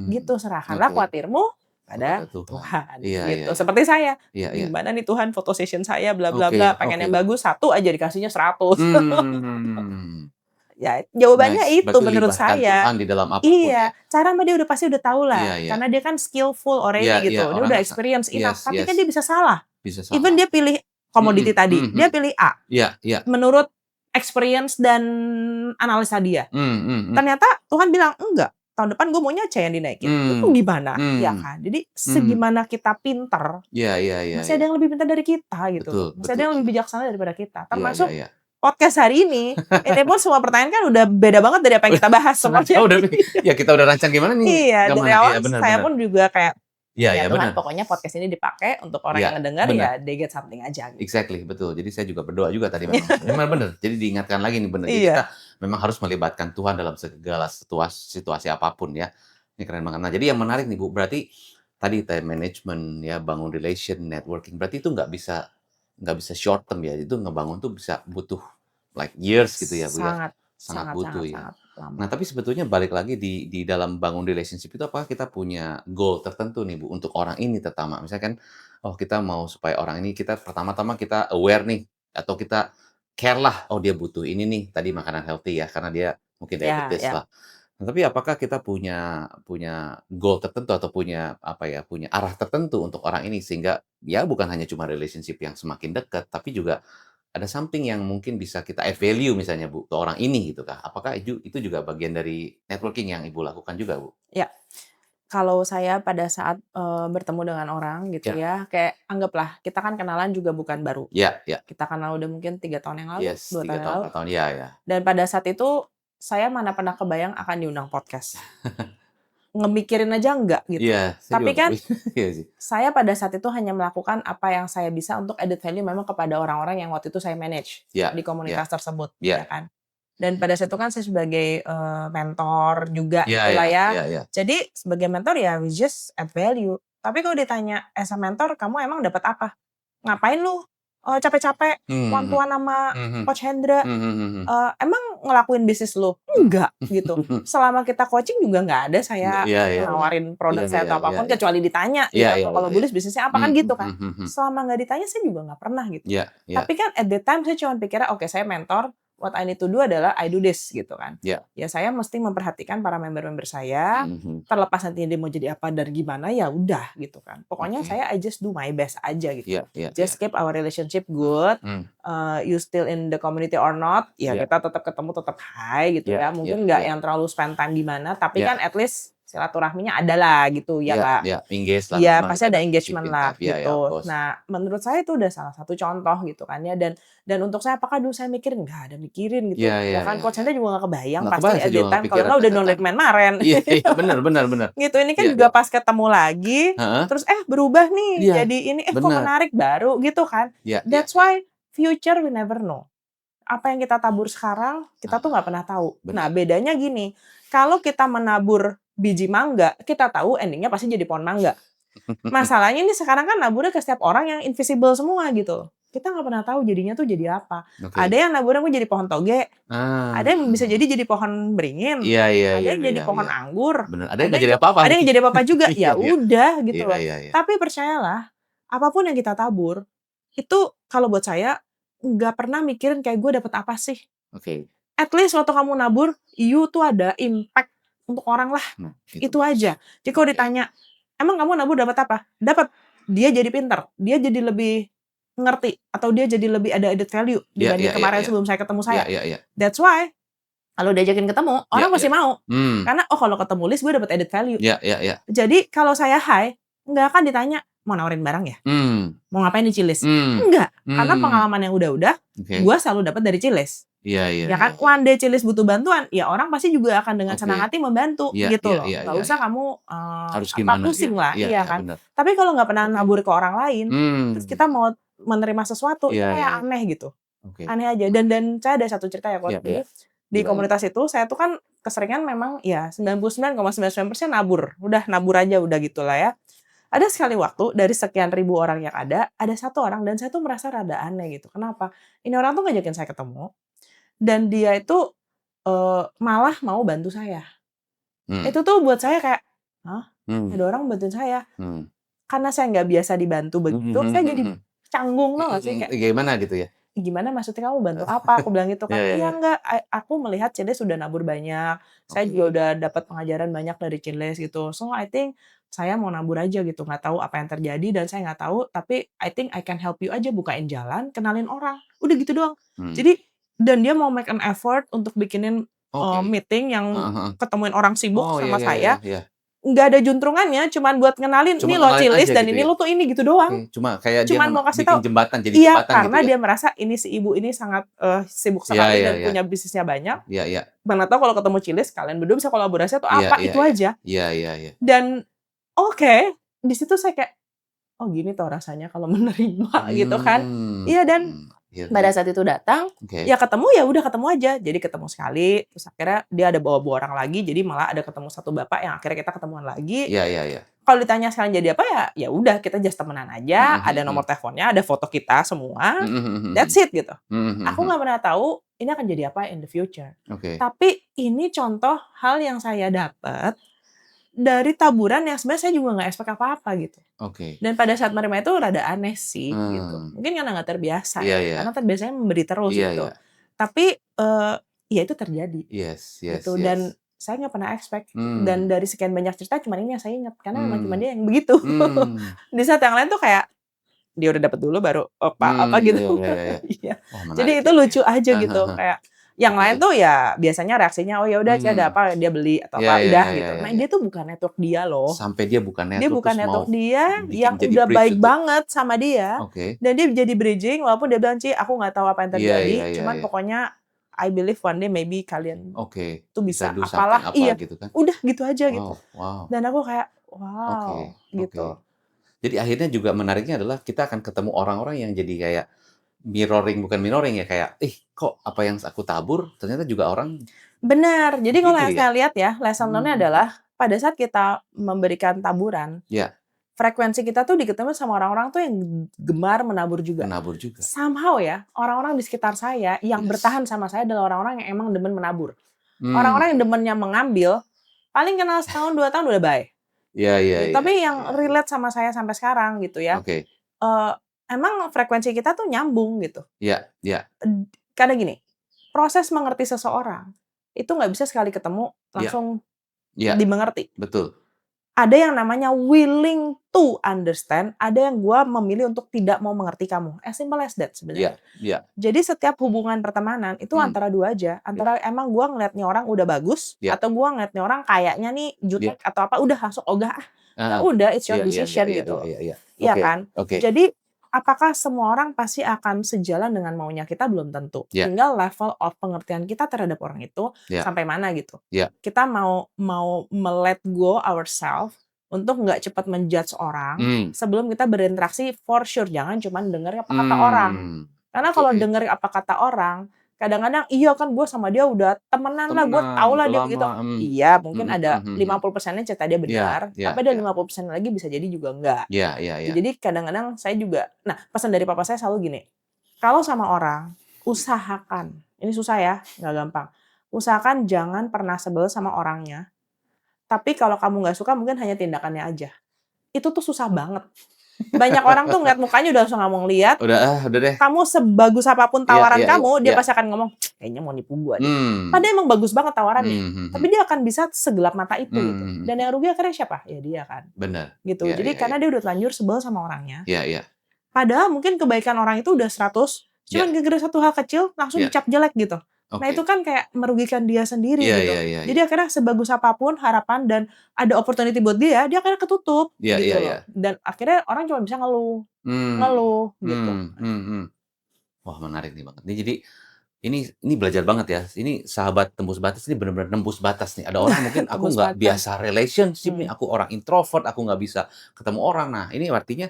Gitu, serahkanlah khawatirmu pada Tuhan. Iya, Gitu. iya. Seperti saya. Iya, iya. Gimana nih Tuhan foto session saya bla bla Oke, bla, pengen yang oke. bagus 1 aja dikasihnya 100. Ya, jawabannya Nice. itu Berarti menurut libatkan saya. Tuhan di dalam apapun ya? Iya, cara mah dia udah pasti udah tahu Iya, lah, iya. karena dia kan skillful Iya, already iya. gitu, dia Orang udah experience enough, yes, tapi yes. kan dia bisa salah. Bisa Even salah. dia pilih komoditi tadi, dia pilih A. Iya, iya. Menurut experience dan analisa dia. Ternyata Tuhan bilang, "Enggak, tahun depan gue maunya C yang dinaikin." Itu gimana? Ya kan? Jadi segimana kita pinter, Iya, iya, iya. masih ada yang lebih pintar dari kita gitu. Betul, Masih ada yang lebih bijaksana daripada kita. Iya, Termasuk iya, iya. podcast hari ini, ini pun semua pertanyaan kan udah beda banget dari apa yang kita bahas semuanya. Ya kita udah rancang gimana nih? Iya, dari awal saya pun juga kayak, Iya, ya iya Tuhan benar. pokoknya podcast ini dipakai untuk orang Iya, yang ngedenger benar. ya they get something aja gitu. Exactly, betul. Jadi saya juga berdoa juga tadi memang. Memang benar. Jadi diingatkan lagi nih benar. Jadi Iya. kita memang harus melibatkan Tuhan dalam segala situasi apapun ya. Ini keren banget. Nah, jadi yang menarik nih Bu, berarti tadi time management ya, bangun relation, networking. Berarti itu nggak bisa short term ya. Itu ngebangun tuh bisa butuh like years gitu ya Bu ya. Sangat butuh ya. Lama. Nah, tapi sebetulnya balik lagi di dalam bangun relationship itu apakah kita punya goal tertentu nih Bu untuk orang ini terutama? Misalkan oh kita mau supaya orang ini kita pertama-tama kita aware nih atau kita care lah, oh dia butuh ini nih tadi makanan healthy ya karena dia mungkin diabetes Ya. lah. Nah, tapi apakah kita punya goal tertentu atau punya apa ya, punya arah tertentu untuk orang ini sehingga ya bukan hanya cuma relationship yang semakin dekat tapi juga ada something yang mungkin bisa kita add value misalnya Bu, ke orang ini gitu kah? Apakah itu juga bagian dari networking yang Ibu lakukan juga Bu? Ya, kalau saya pada saat, bertemu dengan orang gitu ya, kayak anggaplah kita kan kenalan juga bukan baru. Iya, iya. Kita kenal udah mungkin 3 tahun yang lalu, Yes, 2 3 tahun yang tahun, lalu. 4 tahun, iya, iya. Dan pada saat itu, saya mana pernah kebayang akan diundang podcast. Ngemikirin aja enggak gitu. Iya, saya Tapi juga kan iya sih. saya pada saat itu hanya melakukan apa yang saya bisa untuk added value memang kepada orang-orang yang waktu itu saya manage Iya, di komunitas tersebut, iya. ya kan. Dan pada saat itu kan saya sebagai mentor juga Iya, gitulah ya. iya. Jadi sebagai mentor ya we just add value. Tapi kalau ditanya as a mentor kamu emang dapat apa? Ngapain lu capek-capek one-to-one sama Coach Hendra? Emang ngelakuin bisnis lu? Enggak gitu. Selama kita coaching juga nggak ada saya nawarin produk saya atau apapun kecuali ditanya gitu. Kalau Bulis bisnisnya apa kan gitu kan. Selama nggak ditanya saya juga nggak pernah gitu. Tapi kan at that time saya cuma pikirnya oke saya mentor, what I need to do adalah I do this gitu kan. Ya saya mesti memperhatikan para member-member saya, terlepas nanti dia mau jadi apa dan gimana ya udah gitu kan. Pokoknya saya I just do my best aja gitu. Just keep our relationship good. You still in the community or not, ya kita tetap ketemu tetap high gitu ya. Mungkin nggak yang terlalu spend time di mana, tapi kan at least silaturahminya ada lah gitu ya Kak. Engage lah. Iya pasti ada engagement lah gitu. Nah menurut saya itu udah salah satu contoh gitu kan ya. Dan untuk saya apakah dulu saya mikirin? Nggak ada mikirin gitu. Ya kan Coach Hendra juga nggak kebayang pasti at that time. Kalau nggak udah non kemarin. Iya benar. Gitu ini kan juga pas ketemu lagi. Terus berubah nih jadi ini kok menarik baru gitu kan. That's why future we never know. Apa yang kita tabur sekarang kita tuh nggak pernah tahu. Nah bedanya gini. Kalau kita menabur biji mangga, kita tahu endingnya pasti jadi pohon mangga. Masalahnya ini sekarang kan naburnya ke setiap orang yang invisible semua gitu. Kita nggak pernah tahu jadinya tuh jadi apa. Ada yang naburnya mau jadi pohon toge, ada yang bisa jadi pohon beringin, ada yang jadi pohon anggur, ada yang jadi apa-apa. Ada yang jadi apa-apa juga. Ya udah gitu loh. Tapi percayalah, apapun yang kita tabur, itu kalau buat saya nggak pernah mikirin kayak gue dapet apa sih. At least waktu kamu nabur, you tuh ada impact untuk orang lah, itu aja. Jadi kalau ditanya, emang kamu nabur dapat apa? Dapat dia jadi pintar, dia jadi lebih ngerti, atau dia jadi lebih ada added value dibanding kemarin sebelum saya ketemu saya. That's why kalau diajakin ketemu, orang pasti mau, karena kalau ketemu Liz gue dapat added value. Jadi kalau saya high, nggak akan ditanya mau nawarin barang ya, mau ngapain di Cilis? Enggak, karena pengalaman yang udah, gue selalu dapat dari Cilis. Ya kan, one day Cilis butuh bantuan, ya orang pasti juga akan dengan senang hati membantu gitu loh. Gak usah kamu harus gimana pusing lah, iya kan. Bener. Tapi kalau nggak pernah nabur ke orang lain, terus kita mau menerima sesuatu, itu kayak aneh gitu. Aneh aja. Dan saya ada satu cerita ya, Coach. Di komunitas itu, saya tuh kan keseringan memang ya 99,99% nabur. Udah nabur aja, udah gitu lah ya. Ada sekali waktu dari sekian ribu orang yang ada satu orang dan saya tuh merasa rada aneh gitu. Kenapa? Ini orang tuh ngajakin saya ketemu. Dan dia itu malah mau bantu saya. Hmm. Itu tuh buat saya kayak, "Hah? Hmm. Ada orang bantuin saya?" Hmm. Karena saya nggak biasa dibantu begitu, saya jadi canggung, tau nggak sih? Kayak, Gimana gitu ya? "Gimana maksudnya kamu bantu apa?" Aku bilang gitu Iya, kan. iya, "Iya iya. enggak, aku melihat Ciles sudah nabur banyak, saya juga Oke. udah dapat pengajaran banyak dari Ciles gitu. So I think saya mau nabur aja gitu, nggak tahu apa yang terjadi dan saya nggak tahu, tapi I think I can help you aja, bukain jalan, kenalin orang." Udah gitu doang. Hmm. Jadi dan dia mau make an effort untuk bikinin, Oke. meeting yang Heeh, heeh. ketemuin orang sibuk Oh, iya, sama iya, iya, saya, iya. nggak ada juntrungannya, cuman buat ngenalin, Cuma "Ini loh ngenalin Ciles aja dan gitu ini ya? lo tuh ini," gitu doang. Oke, cuma kayak dia Cuman mau kasih bikin tahu jembatan, jadi iya, jembatan gitu karena ya? dia merasa ini si ibu ini sangat, sibuk Iya, sekali iya, dan iya. punya bisnisnya banyak. Iya, iya. Mana tahu kalau ketemu Ciles kalian berdua bisa kolaborasi atau Iya, apa, iya, itu iya. aja. Iya, iya, iya. Dan oke, di situ saya kayak, "Oh gini toh rasanya kalau menerima," gitu kan. Mmm, Iya dan iya, pada iya. saat itu datang, Oke. ya ketemu ya udah ketemu aja. Jadi ketemu sekali, terus akhirnya dia ada bawa-bawa orang lagi, jadi malah ada ketemu satu bapak yang akhirnya kita ketemuan lagi. Iya, iya, iya. Kalau ditanya sekarang jadi apa ya, ya udah kita just temenan aja, Mhm, ada nomor mhm. teleponnya, ada foto kita semua, Mhm, mhm, that's mhm. it gitu. Mhm, mhm, Aku mhm. nggak pernah tahu ini akan jadi apa in the future. Oke. Tapi ini contoh hal yang saya dapat dari taburan yang sebenarnya saya juga nggak expect apa-apa gitu. Oke. Dan pada saat menerima itu rada aneh sih gitu. Mmm. Mungkin karena nggak terbiasa Iya, ya, iya. karena terbiasanya memberi terus Iya, iya. gitu. Tapi, ya itu terjadi Yes, yes, gitu dan yes. saya nggak pernah expect Mmm. dan dari sekian banyak cerita cuman ini yang saya ingat karena memang cuma Mmm. dia yang begitu. Mmm. Di saat yang lain tuh kayak dia udah dapet dulu baru apa gitu. Iya, iya, iya. Iya. Wah, Jadi menarik itu ya. lucu aja Heeh, gitu heeh. kayak yang Oke. lain tuh ya biasanya reaksinya, "Oh ya udah Ci ada Mmm. apa?" Dia beli atau Iya, apa, iya, udah iya, iya, gitu. iya, Nah iya. dia tuh bukan network dia loh. Sampai dia buka Dia network bukan terus mau network dia bikin yang jadi udah bridge baik itu. banget sama dia Oke. dan dia jadi bridging walaupun dia bilang, "Ci aku nggak tahu apa yang Iya, iya, terjadi, iya, cuman iya. pokoknya I believe one day maybe kalian Oke, tuh bisa bisa do something apalah." apa Iya, gitu kan. udah gitu aja gitu. Wow, wow. Dan aku kayak, Oke, wow gitu. oke. Jadi akhirnya juga menariknya adalah kita akan ketemu orang-orang yang jadi kayak mirroring, bukan mirroring ya, kayak, "Ih, kok apa yang aku tabur ternyata juga orang Benar, jadi kalau begitu yang ya?" saya lihat ya, lesson learn-nya Mmm. adalah pada saat kita memberikan taburan, Ya, frekuensi kita tuh diketemu sama orang-orang tuh yang gemar menabur juga. menabur juga. Somehow ya, orang-orang di sekitar saya yang Yes. bertahan sama saya adalah orang-orang yang emang demen menabur. Mmm. Orang-orang yang demennya mengambil, paling kenal setahun, 2 tahun udah bye. Iya, iya, Gitu. iya, Tapi yang iya, iya. relate sama saya sampai sekarang gitu ya, Oke. eee, emang frekuensi kita tuh nyambung gitu. Iya, iya, Karena gini, proses mengerti seseorang, itu nggak bisa sekali ketemu iya, langsung iya, dimengerti. betul. Ada yang namanya willing to understand, ada yang gua memilih untuk tidak mau mengerti kamu. As simple as that Iya, sebenarnya. iya. Jadi setiap hubungan pertemanan itu Mmm. antara 2 aja, Iya, antara emang gua ngeliat nih orang udah bagus, iya, atau gua ngeliat nih orang kayaknya nih iya. jutek atau apa, udah langsung ogah, ah, ya Heeh. udah it's your Iya, iya, iya, decision iya, gitu iya, loh. iya, iya. Iya Oke, kan? oke. Jadi, apakah semua orang pasti akan sejalan dengan maunya kita? Belum tentu. Iya, Tinggal level of pengertian kita terhadap orang itu iya, sampai mana gitu. iya. Kita mau mau me-let go ourselves untuk nggak cepat men-judge orang Mmm. sebelum kita berinteraksi for sure. Jangan cuman denger apa kata orang. Mmm. Karena Oke. kalau denger apa kata orang, kadang-kadang, "Iya kan gue sama dia udah temenan lah, gue Temenan, tau lah udah dia lama, begitu." Iya, mungkin mhm, ada mhm, mhm. 50%-nya cerita dia Iya, benar, iya, tapi ada iya. 50% lagi bisa jadi juga enggak. Iya, iya, iya. Jadi kadang-kadang saya juga nah, pesan dari papa saya selalu gini, "Kalau sama orang, usahakan," ini susah ya, nggak gampang, "usahakan jangan pernah sebel sama orangnya, tapi kalau kamu nggak suka mungkin hanya tindakannya aja." Itu tuh susah banget. Banyak orang tuh ngeliat mukanya udah langsung nggak mau ngeliat, Udah deh. kamu sebagus apapun Iya, tawaran iya, iya, kamu, dia iya. pasti akan ngomong, "Kayaknya mau nipu gua deh." Mmm. Padahal emang bagus banget tawarannya, Mmm, mhm, tapi mhm. dia akan bisa segelap mata itu Mmm, gitu. mhm, Dan mhm. yang rugi akhirnya siapa? Ya dia kan, Bener. gitu. Iya, Jadi iya, iya. karena dia udah terlanjur sebel sama orangnya, Iya, iya. padahal mungkin kebaikan orang itu udah 100, Iya, cuman gara-gara satu hal kecil langsung iya. dicap jelek gitu. Nah itu Oke. kan kayak merugikan dia sendiri Iya, iya, gitu. iya, Jadi iya. akhirnya sebagus apapun harapan dan ada opportunity buat dia akhirnya ketutup Iya, iya, gitu iya. loh. Dan akhirnya orang cuma bisa ngeluh, Mmm. ngeluh gitu. Mmm, mhm, mhm. Wah, menarik nih banget nih. Jadi ini belajar banget ya. Ini sahabat tembus batas ini benar-benar nembus batas nih. Ada orang mungkin aku Tembus nggak batas. biasa relationship nih, Hmm. aku orang introvert, aku nggak bisa ketemu orang. Nah, ini artinya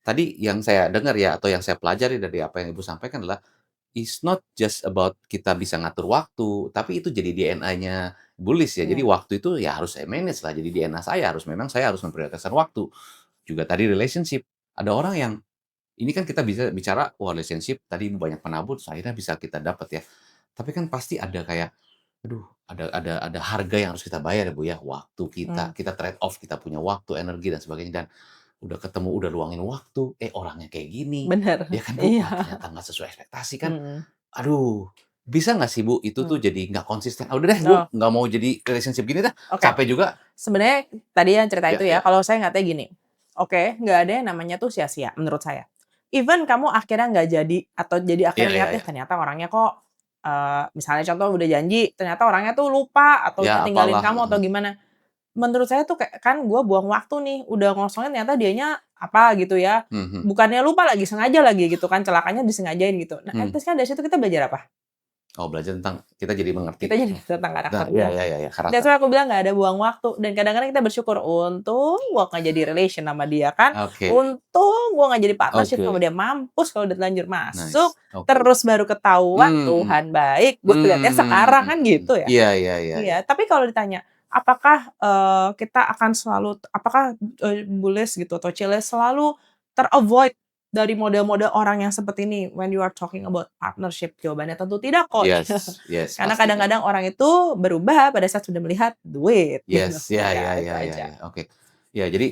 tadi yang saya dengar ya, atau yang saya pelajari dari apa yang Ibu sampaikan adalah, it's not just about kita bisa ngatur waktu, tapi itu jadi DNA-nya Bulis ya. Jadi Iya, waktu itu ya harus saya manage lah. Jadi DNA saya harus memprioritaskan waktu. Juga tadi relationship. Ada orang yang ini kan kita bisa bicara, wah relationship tadi banyak penabur, terus akhirnya bisa kita dapat ya. Tapi kan pasti ada kayak aduh, ada harga yang harus kita bayar ya, Bu, ya. Waktu Mmm, kita trade off, kita punya waktu, energi, dan sebagainya, dan udah ketemu, udah luangin waktu, orangnya kayak gini, bener, ya kan, Bu? iya, Wah, ternyata nggak sesuai ekspektasi kan. mhm, Aduh, bisa nggak sih, Bu, itu tuh mmm, jadi nggak konsisten, "Ah, udah deh, gue oh, nggak mau jadi relationship gini dah, oke. capek juga." Sebenarnya tadi yang cerita Ya, itu ya, ya, kalau saya ngeliatnya gini, oke, nggak ada yang namanya tuh sia-sia menurut saya. Even kamu akhirnya nggak jadi atau jadi iya, akhirnya iya, lihat, "Eh, iya. ternyata orangnya kok," misalnya contoh udah janji, ternyata orangnya tuh lupa atau Ya, tinggalin apalah, kamu atau heeh. gimana. Menurut saya tuh kayak kan gue buang waktu nih, udah ngosongin ternyata dianya apa gitu ya, Mhm, bukannya lupa lagi, sengaja lagi gitu kan, celakanya disengajain gitu. Nah, at mhm. least kan dari situ kita belajar apa? Oh, belajar tentang kita jadi mengerti. Kita jadi tentang Nah, iya, karakternya. iya, iya, iya, That's karakter. why aku bilang nggak ada buang waktu dan kadang-kadang kita bersyukur, "Untung gua nggak jadi relation sama dia kan, Oke, untung gua nggak jadi partnership sama oke, dia, mampus kalau udah terlanjur masuk, nice, oke. terus baru ketahuan Mhm, Tuhan baik, gua lihatnya sekarang," mmm, kan gitu ya. iya, iya, iya, iya. Iya, tapi kalau ditanya, apakah, kita akan selalu apakah, bullies gitu atau chilles selalu ter-avoid dari model-model orang yang seperti ini when you are talking about partnership? Jawabannya tentu tidak kok. Yes, yes, Karena pastinya. kadang-kadang orang itu berubah pada saat sudah melihat duit gitu. Yes, ya, Ya ya, itu ya, ya, aja. ya, oke. Ya, jadi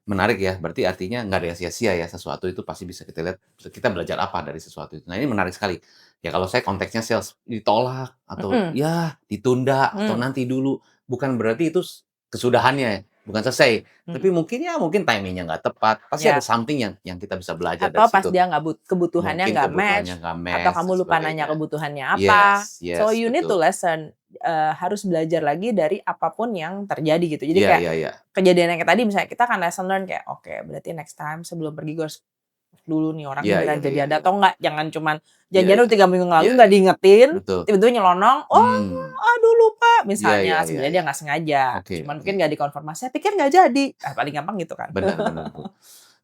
menarik ya, berarti artinya nggak ada yang sia-sia ya, sesuatu itu pasti bisa kita lihat, kita belajar apa dari sesuatu itu. Nah, ini menarik sekali. Ya kalau saya konteksnya sales, ditolak atau Mhm, ya ditunda atau mmm, nanti dulu, bukan berarti itu kesudahannya, bukan selesai. Tapi mhm, mungkin ya mungkin timing-nya nggak tepat, pasti ada ya. something yang kita bisa belajar dari Atau pas situ. dia nggak kebutuhannya Mungkin nggak kebutuhannya match, nggak atau match dan kamu lupa nanya sebagainya. kebutuhannya apa. Yes, So yes, you need to betul. lesson, harus belajar lagi dari apapun yang terjadi gitu. Jadi Iya, kayak iya, iya. kejadian yang kayak tadi misalnya kita akan lesson learn kayak, oke berarti next time sebelum pergi gue harus dulu nih orang Iya, iya, beneran iya, jadian iya. atau enggak, jangan cuman Iya, janjian iya. udah 3 minggu lalu Iya, nggak iya. diingetin, Betul. tiba-tiba nyelonong, "Oh, Mmm. aduh lupa," Iya, iya, misalnya, iya, sebenarnya dia iya. nggak sengaja, Oke, cuman oke. mungkin nggak dikonfirmasi, "Saya pikir nggak jadi." Ah, paling gampang gitu kan. Benar, benar, Bu.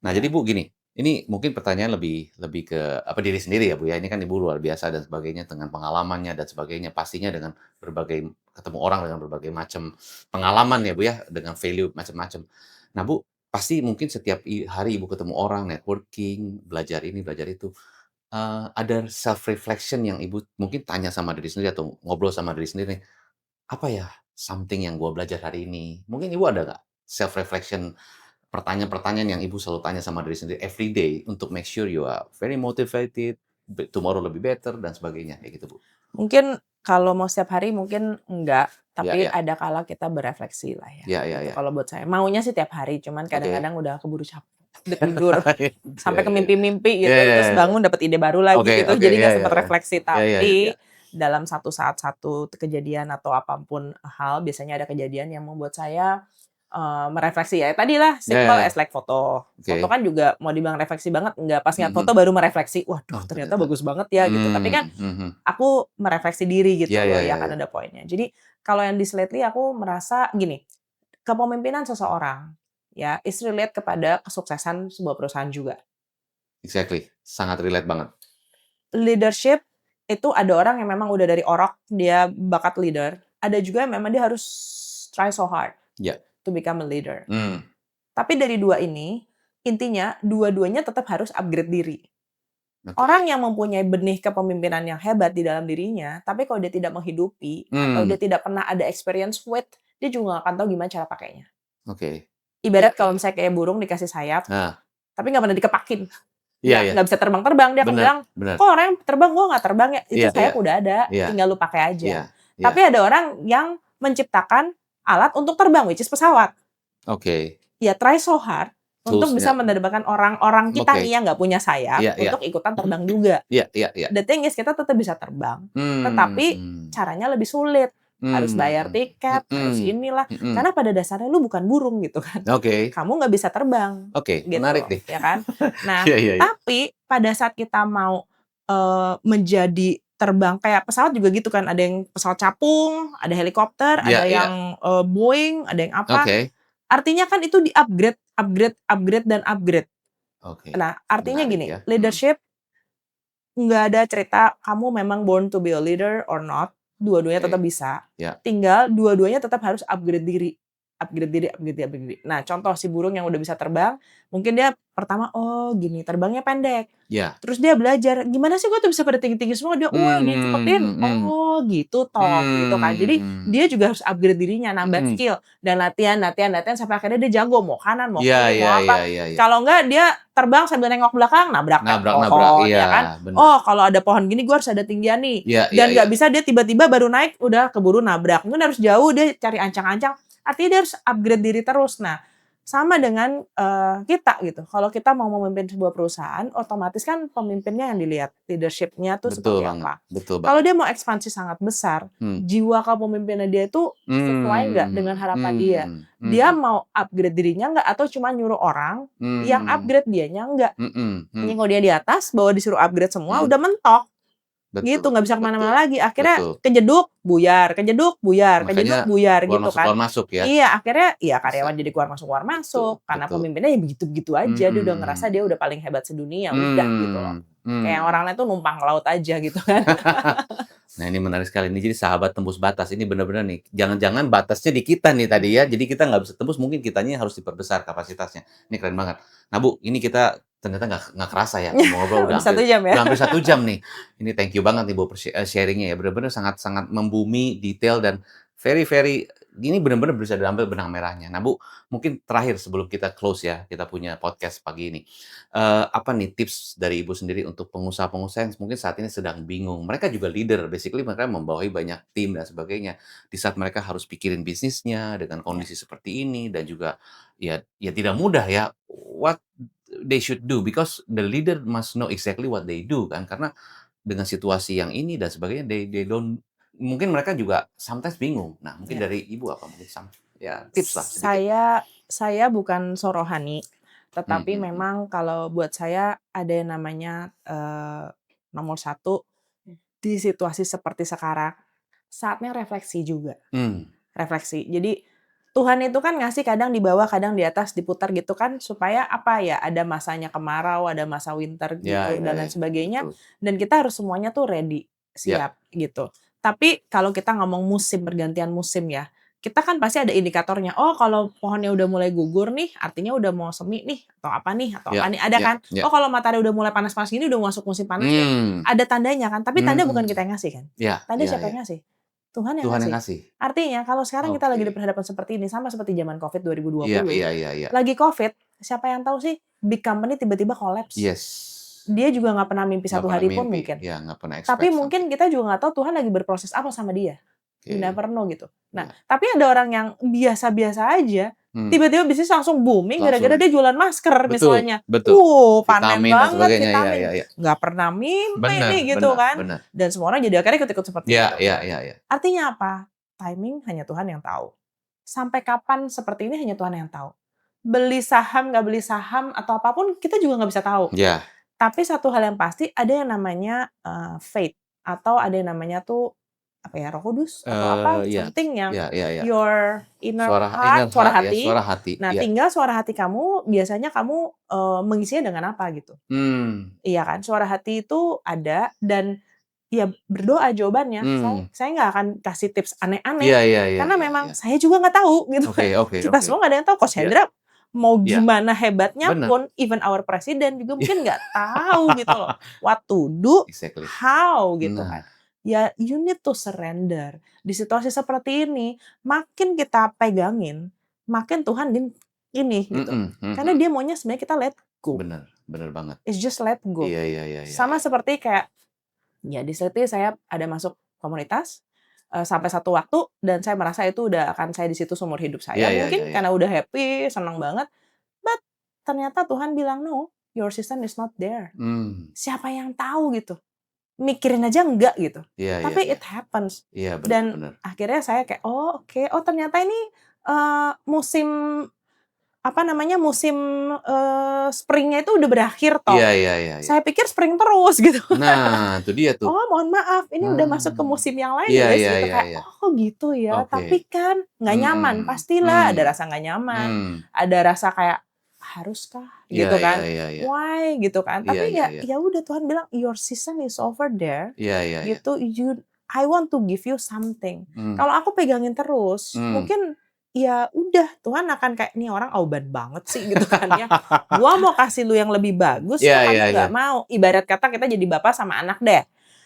Nah, jadi Ya, Bu gini, ini mungkin pertanyaan lebih lebih ke apa, diri sendiri ya, Bu, ya. Ini kan Ibu luar biasa dan sebagainya dengan pengalamannya dan sebagainya, pastinya dengan berbagai ketemu orang dengan berbagai macam pengalaman ya, Bu, ya, dengan value macam-macam. Nah, Bu, pasti mungkin setiap hari Ibu ketemu orang, networking, belajar ini, belajar itu, ada self reflection yang Ibu mungkin tanya sama diri sendiri atau ngobrol sama diri sendiri, "Apa ya something yang gua belajar hari ini?" Mungkin Ibu ada nggak self reflection, pertanyaan-pertanyaan yang Ibu selalu tanya sama diri sendiri every day untuk make sure you are very motivated, tomorrow lebih better dan sebagainya, kayak gitu, Bu? mungkin kalau mau setiap hari mungkin enggak, Ya, tapi ya. ada kala kita berefleksi lah ya, Ya, ya, gitu ya. kalau buat saya. Maunya sih tiap hari, cuman Oke. kadang-kadang udah keburu capek, udah tidur. Ya, Sampai ke ya, ya. mimpi-mimpi Ya, gitu, ya, terus ya, ya. bangun dapat ide baru lagi Oke, gitu, oke. jadi Ya, nggak ya, sempet ya. refleksi. Ya, ya, ya, ya. Tapi dalam satu saat satu kejadian atau apapun hal, biasanya ada kejadian yang membuat saya, merefleksi ya. Tadilah Ya, ya, simple ya. as like foto. Foto Oke. kan juga mau dibilang refleksi banget enggak, pas ngeliat foto Mhm. baru merefleksi, "Waduh Oh, ternyata ternyata. bagus banget ya," gitu. Tapi kan Mhm. aku merefleksi diri gitu Ya, loh ya, ya ya, kan ya. ada poinnya. Jadi kalau yang this lately aku merasa gini, kepemimpinan seseorang ya is relate kepada kesuksesan sebuah perusahaan juga. Exactly, sangat relate banget. Leadership itu ada orang yang memang udah dari orok dia bakat leader, ada juga yang memang dia harus try so hard Ya. to become a leader. Mmm. Tapi dari dua ini, intinya dua-duanya tetap harus upgrade diri. Orang Oke. yang mempunyai benih kepemimpinan yang hebat di dalam dirinya, tapi kalau dia tidak menghidupi atau Mmm. dia tidak pernah ada experience with, dia juga nggak akan tahu gimana cara pakainya. Oke. Iya, Ibarat iya, kalau iya. misalnya kayak burung dikasih sayap, Nah, tapi nggak pernah dikepakin, iya, iya. nggak bisa terbang-terbang, dia akan Bener, bilang, bener. "Kok orangnya terbang, gua nggak terbang ya?" Itu Iya, iya, sayap udah ada, iya, tinggal lu pakai iya, aja. iya. Tapi ada orang yang menciptakan alat untuk terbang, which is pesawat. Oke. Ya try so hard untuk bisa Tools-nya menerbangkan orang-orang kita oke. nih yang nggak punya sayap Iya, iya. untuk ikutan terbang juga. Iya, iya, iya. The thing is kita tetap bisa terbang, tetapi Mmm. caranya lebih sulit. Harus bayar Mmm. tiket, harus Mhm. inilah, Mhm. karena pada dasarnya lu bukan burung gitu kan. Oke, Kamu nggak bisa terbang, oke, menarik gitu, nih. ya kan. Nah, Iya, iya, iya. tapi pada saat kita mau, menjadi terbang kayak pesawat juga gitu kan, ada yang pesawat capung, ada helikopter, Iya, ada iya. yang, Boeing, ada yang apa, Oke, artinya kan itu di-upgrade, upgrade, upgrade, dan upgrade. oke. Nah, artinya Menarik gini, ya. Mhm. leadership nggak ada cerita kamu memang born to be a leader or not, dua-duanya tetap Oke. bisa. Ya. Tinggal dua-duanya tetap harus upgrade diri. upgrade diri, upgrade diri, upgrade diri. Nah, contoh si burung yang udah bisa terbang, mungkin dia pertama, oh gini, terbangnya pendek. Ya. Terus dia belajar, gimana sih gue tuh bisa pada tinggi-tinggi semua, dia dicepetin, oh gitu toh, gitu kan. Jadi dia juga harus upgrade dirinya, nambah skill, dan latihan, sampai akhirnya dia jago, mau kanan, mau kiri, mau apa. Kalau enggak dia terbang sambil nengok belakang, nabrak pohon, ya kan. bener. Oh kalau ada pohon gini gue harus ada tinggian nih. Dan nggak bisa dia tiba-tiba baru naik, udah keburu nabrak. Mungkin harus jauh, dia cari ancang-ancang. Artinya dia harus upgrade diri terus. Nah, sama dengan kita gitu. Kalau kita mau memimpin sebuah perusahaan, otomatis kan pemimpinnya yang dilihat, leadership-nya tuh seperti apa. Kalau dia mau ekspansi sangat besar, jiwa kepemimpinannya dia itu sesuai nggak dengan harapan dia. Dia mau upgrade dirinya nggak, atau cuma nyuruh orang yang upgrade dianya nggak. Ini kalau dia di atas, bahwa disuruh upgrade semua, udah mentok. Gitu, nggak bisa kemana-mana lagi. Akhirnya kejeduk, buyar, kejeduk, buyar, kejeduk, buyar gitu kan. Keluar masuk ya. Iya, akhirnya ya karyawan jadi keluar masuk. Karena pemimpinnya ya begitu-begitu aja. Dia udah ngerasa dia udah paling hebat sedunia, udah gitu loh. Kayak orang lain tuh numpang laut aja gitu kan. Nah ini menarik sekali nih, jadi sahabat tembus batas ini benar-benar nih, jangan-jangan batasnya di kita nih tadi ya, jadi kita nggak bisa tembus, mungkin kitanya harus diperbesar kapasitasnya. Ini keren banget. Nah Bu, ini kita ternyata nggak kerasa ya ngobrol udah hampir 1 jam ya. Udah hampir 1 jam nih. Ini thank you banget nih Bu sharingnya ya, benar-benar sangat-sangat membumi, detail dan very ini benar-benar bisa diambil benang merahnya. Nah Bu, mungkin terakhir sebelum kita close ya, kita punya podcast pagi ini. Apa nih tips dari Ibu sendiri untuk pengusaha-pengusaha yang mungkin saat ini sedang bingung? Mereka juga leader, basically mereka membawahi banyak tim dan sebagainya. Di saat mereka harus pikirin bisnisnya dengan kondisi seperti ini dan juga ya tidak mudah ya. What they should do because the leader must know exactly what they do kan, karena dengan situasi yang ini dan sebagainya they don't, mungkin mereka juga sometimes bingung. Nah, mungkin dari Ibu apa mungkin ya tips lah sedikit. Saya bukan sorohani, tetapi memang kalau buat saya ada yang namanya nomor 1 di situasi seperti sekarang, saatnya refleksi juga. Refleksi. Jadi Tuhan itu kan ngasih kadang di bawah, kadang di atas, diputar gitu kan, supaya apa ya, ada masanya kemarau, ada masa winter gitu, dan lain sebagainya. Betul. Dan kita harus semuanya tuh ready, siap gitu. Tapi kalau kita ngomong musim, pergantian musim ya, kita kan pasti ada indikatornya. Oh kalau pohonnya udah mulai gugur nih, artinya udah mau semi nih, atau apa nih, ada kan. Oh kalau matahari udah mulai panas-panas gini, udah masuk musim panas nih. Ada tandanya kan, tapi tanda bukan kita yang ngasih kan. Tanda siapa yang ngasih? Tuhan yang ngasih. Artinya kalau sekarang kita lagi berhadapan seperti ini, sama seperti zaman COVID 2020. Lagi COVID, siapa yang tahu sih big company tiba-tiba collapse. Dia juga nggak pernah mimpi satu hari pun mungkin. Nggak pernah Tapi mungkin kita juga nggak tahu Tuhan lagi berproses apa sama dia. You never know gitu. Nah, tapi ada orang yang biasa-biasa aja, tiba-tiba bisnis langsung booming gara-gara dia jualan masker misalnya. Panen banget vitamin. Nggak pernah mimpi nih gitu kan. Dan semua orang jadi akhirnya ikut-ikut seperti itu. Artinya apa? Timing hanya Tuhan yang tahu. Sampai kapan seperti ini hanya Tuhan yang tahu. Beli saham, nggak beli saham, atau apapun kita juga nggak bisa tahu. Tapi satu hal yang pasti, ada yang namanya faith. Atau ada yang namanya tuh apa ya, Roh Kudus atau apa, something yang your inner heart, suara hati. Nah, tinggal suara hati kamu, biasanya kamu mengisinya dengan apa gitu. Iya kan, suara hati itu ada, dan ya berdoa jawabannya. Saya nggak akan kasih tips aneh-aneh, karena memang saya juga nggak tahu gitu. Kita semua nggak ada yang tahu. Coach Hendra mau gimana hebatnya pun, even our president juga mungkin nggak tahu gitu loh. What to do, how gitu kan. Ya you need to surrender. Di situasi seperti ini, makin kita pegangin, makin Tuhan ini gitu. Karena dia maunya sebenarnya kita let go. Bener banget. It's just let go. Sama seperti kayak, ya di situ saya ada masuk komunitas, sampai satu waktu, dan saya merasa itu udah akan saya di situ seumur hidup saya. Mungkin karena udah happy, senang banget. But ternyata Tuhan bilang, no, your season is not there. Siapa yang tahu gitu. Mikirin aja enggak gitu. Tapi it happens. Dan akhirnya saya kayak, oke, ternyata ini musim musim springnya itu udah berakhir toh. Saya pikir spring terus gitu. Nah, itu dia tuh. Mohon maaf, ini udah masuk ke musim yang lain guys. Gitu. Kayak, gitu ya. Tapi kan nggak nyaman, pastilah ada rasa nggak nyaman, ada rasa kayak haruskah gitu kan. Why gitu kan. Tapi ya udah, Tuhan bilang your season is over there. Gitu, I want to give you something. Kalau aku pegangin terus, mungkin ya udah Tuhan akan kayak, "Nih orang auban banget sih," gitu kan ya. "Gua mau kasih lu yang lebih bagus, kok Iya, iya, kamu iya. nggak mau?" Ibarat kata kita jadi bapak sama anak deh.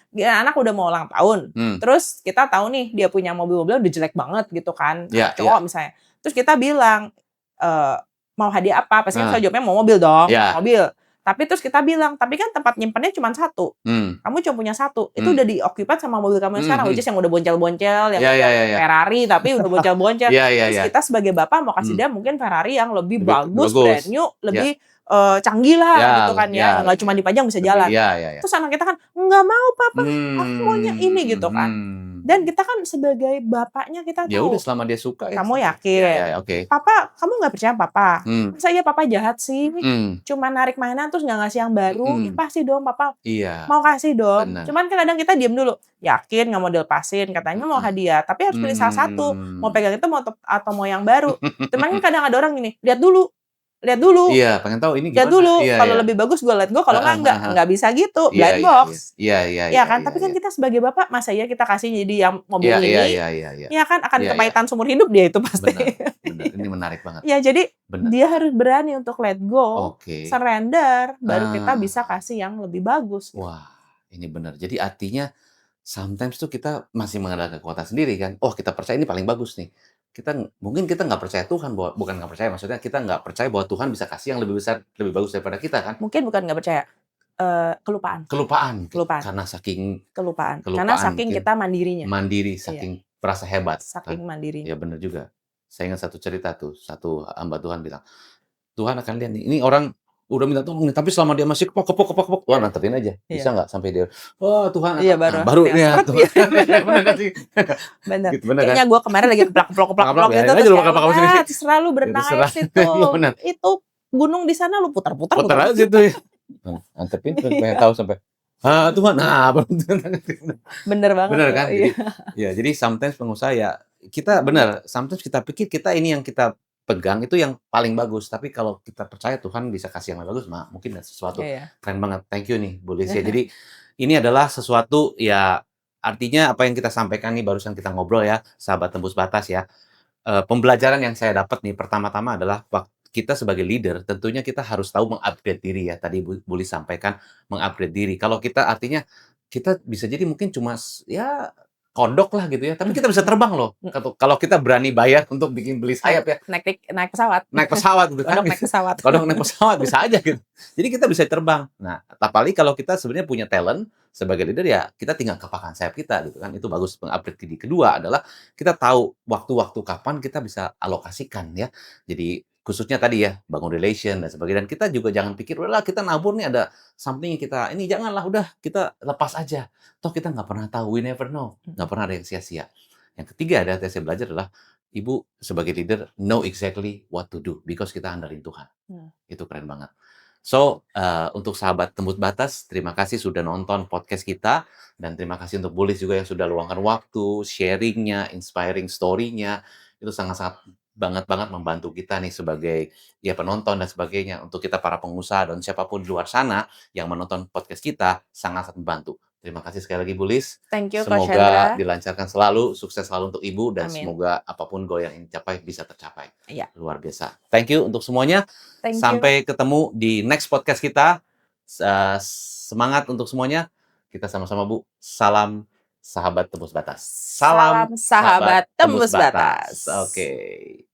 Ya anak udah mau ulang tahun, terus kita tahu nih dia punya mobil-mobil udah jelek banget gitu kan, Iya, iya. cowok misalnya. Terus kita bilang, "Mau hadiah apa?" Pasti kan Nah, saya jawabnya mau mobil dong, iya. mobil. Tapi terus kita bilang, "Tapi kan tempat nyimpennya cuma satu. Kamu cuma punya satu, itu udah di-occupied sama mobil kamu yang sekarang," which is yang udah boncel-boncel, yang Iya, iya, udah iya, iya. Ferrari tapi udah boncel-boncel. Iya, iya, Terus iya. kita sebagai bapak mau kasih dia mungkin Ferrari yang lebih Lebih bagus, bagus. brand new, Iya. lebih, canggih lah Ya, gitu kan ya, ya, yang nggak cuma dipajang bisa lebih jalan. iya, iya, iya. Terus anak kita kan, "Nggak mau papa, aku maunya ini," gitu kan. Dan kita kan sebagai bapaknya kita Ya udah tahu, selama dia suka ya. kamu Iya, yakin, iya, oke. "Papa, kamu nggak percaya papa? Masa iya papa jahat sih? Mhm. Cuma narik mainan terus nggak ngasih yang baru?" "Ya Mhm. pasti dong papa, Iya, mau kasih dong." benar. Cuman kan kadang kita diem dulu, "Yakin nggak mau dilepasin? Katanya mau hadiah, tapi harus pilih salah satu, mau pegang itu atau mau yang baru." Cuman kan kadang ada orang gini, "Lihat dulu, lihat dulu, Iya, pengen tahu ini lihat gimana. dulu, Iya, kalau iya. lebih bagus gue let go, kalau Heeh, nggak, heeh, heeh. nggak bisa gitu, Iya, blind iya, iya. box." Iya, iya, Ya iya, kan? iya, Tapi kan iya. kita sebagai bapak, masa iya kita kasih jadi yang mobil Iya, iya, mini, iya, iya, iya. ya kan akan Iya, iya. kepahitan seumur hidup dia itu pasti. Benar, benar. Ini menarik banget. Ya jadi Benar. dia harus berani untuk let go, Oke. surrender, baru kita Ah. bisa kasih yang lebih bagus. Wah, ini benar. Jadi artinya sometimes tuh kita masih mengandalkan kekuatan sendiri kan. Oh, kita percaya ini paling bagus nih. Mungkin kita nggak percaya Tuhan bahwa bukan nggak percaya, maksudnya kita nggak percaya bahwa Tuhan bisa kasih yang lebih besar, lebih bagus daripada kita kan. Mungkin bukan nggak percaya, kelupaan. Kelupaan, Kelupaan. karena saking Kelupaan. Karena kelupaan saking mungkin. kita mandirinya. Mandiri, Iya. saking merasa hebat. Saking mandirinya. Ya benar juga. Saya ingat satu cerita tuh, satu hamba Tuhan bilang, "Tuhan akan lihat nih, ini orang udah minta tolong nih, tapi selama dia masih kepok, Tuhan anterin aja. Bisa Iya. nggak sampai dia, wah Tuhan Iya, nah, baru baru tinggal ya seret Tuhan." gitu. Bener nggak sih? Bener. Gitu, bener kan? Kayaknya gue kemarin lagi keplak-keplok Keplak-keplok, gitu, biarin terus aja lu kayak, keplak-keplok sini. "Udah terserah lu berenang Terserah. aja situ. Iya, bener. Itu gunung di sana lu putar-putar, Puter aja situ ya. Antepin pengen tahu sampai, "Ah, Tuhan." Nah, baru Bener banget bener tuh, kan? iya. Jadi sometimes pengusaha ya kita bener, sometimes kita pikir kita ini yang kita pegang itu yang paling bagus, tapi kalau kita percaya Tuhan bisa kasih yang lebih bagus, mungkin ada sesuatu. Iya. Keren banget. Thank you nih, Bu Lisya. Jadi ini adalah sesuatu ya artinya apa yang kita sampaikan nih barusan kita ngobrol ya, sahabat tembus batas ya. Pembelajaran yang saya dapat nih pertama-tama adalah kita sebagai leader tentunya kita harus tahu meng-upgrade diri ya. Tadi Bu Lis sampaikan meng-upgrade diri. Kalau kita artinya kita bisa jadi mungkin cuma ya kodok lah gitu ya, tapi kita bisa terbang loh. Kalau kita berani bayar untuk beli sayap ya. Naik pesawat. Naik pesawat gitu kan. Kodok naik pesawat. Kodok naik pesawat bisa aja gitu. Jadi kita bisa terbang. Nah, apalagi kalau kita sebenarnya punya talent sebagai leader ya kita tinggal kepakaian sayap kita gitu kan. Itu bagus meng-upgrade diri. Kedua adalah kita tahu waktu-waktu kapan kita bisa alokasikan ya. Jadi khususnya tadi ya bangun relation dan sebagainya. Dan kita juga jangan pikir udahlah kita nabur nih ada something yang kita ini janganlah udah kita lepas aja. Toh kita nggak pernah tahu, we never know. Nggak pernah ada yang sia-sia. Yang ketiga adalah yang saya belajar adalah Ibu sebagai leader know exactly what to do because kita andarin Tuhan. Itu keren banget. So, untuk sahabat tembus batas, terima kasih sudah nonton podcast kita dan terima kasih untuk Bu Lis juga yang sudah luangkan waktu, sharing-nya, inspiring story-nya. Itu sangat-sangat banget membantu kita nih sebagai ya penonton dan sebagainya. Untuk kita para pengusaha dan siapapun di luar sana yang menonton podcast kita sangat-sangat membantu. Terima kasih sekali lagi Bu Lis. Thank you, Coach Semoga Hendra. dilancarkan selalu, sukses selalu untuk Ibu dan Amin. semoga apapun goal yang ingin dicapai bisa tercapai. Iya. Luar biasa. Thank you untuk semuanya. Thank you. Sampai ketemu di next podcast kita. Semangat untuk semuanya. Kita sama-sama Bu. Salam sahabat tembus batas. Salam sahabat tembus batas. Oke.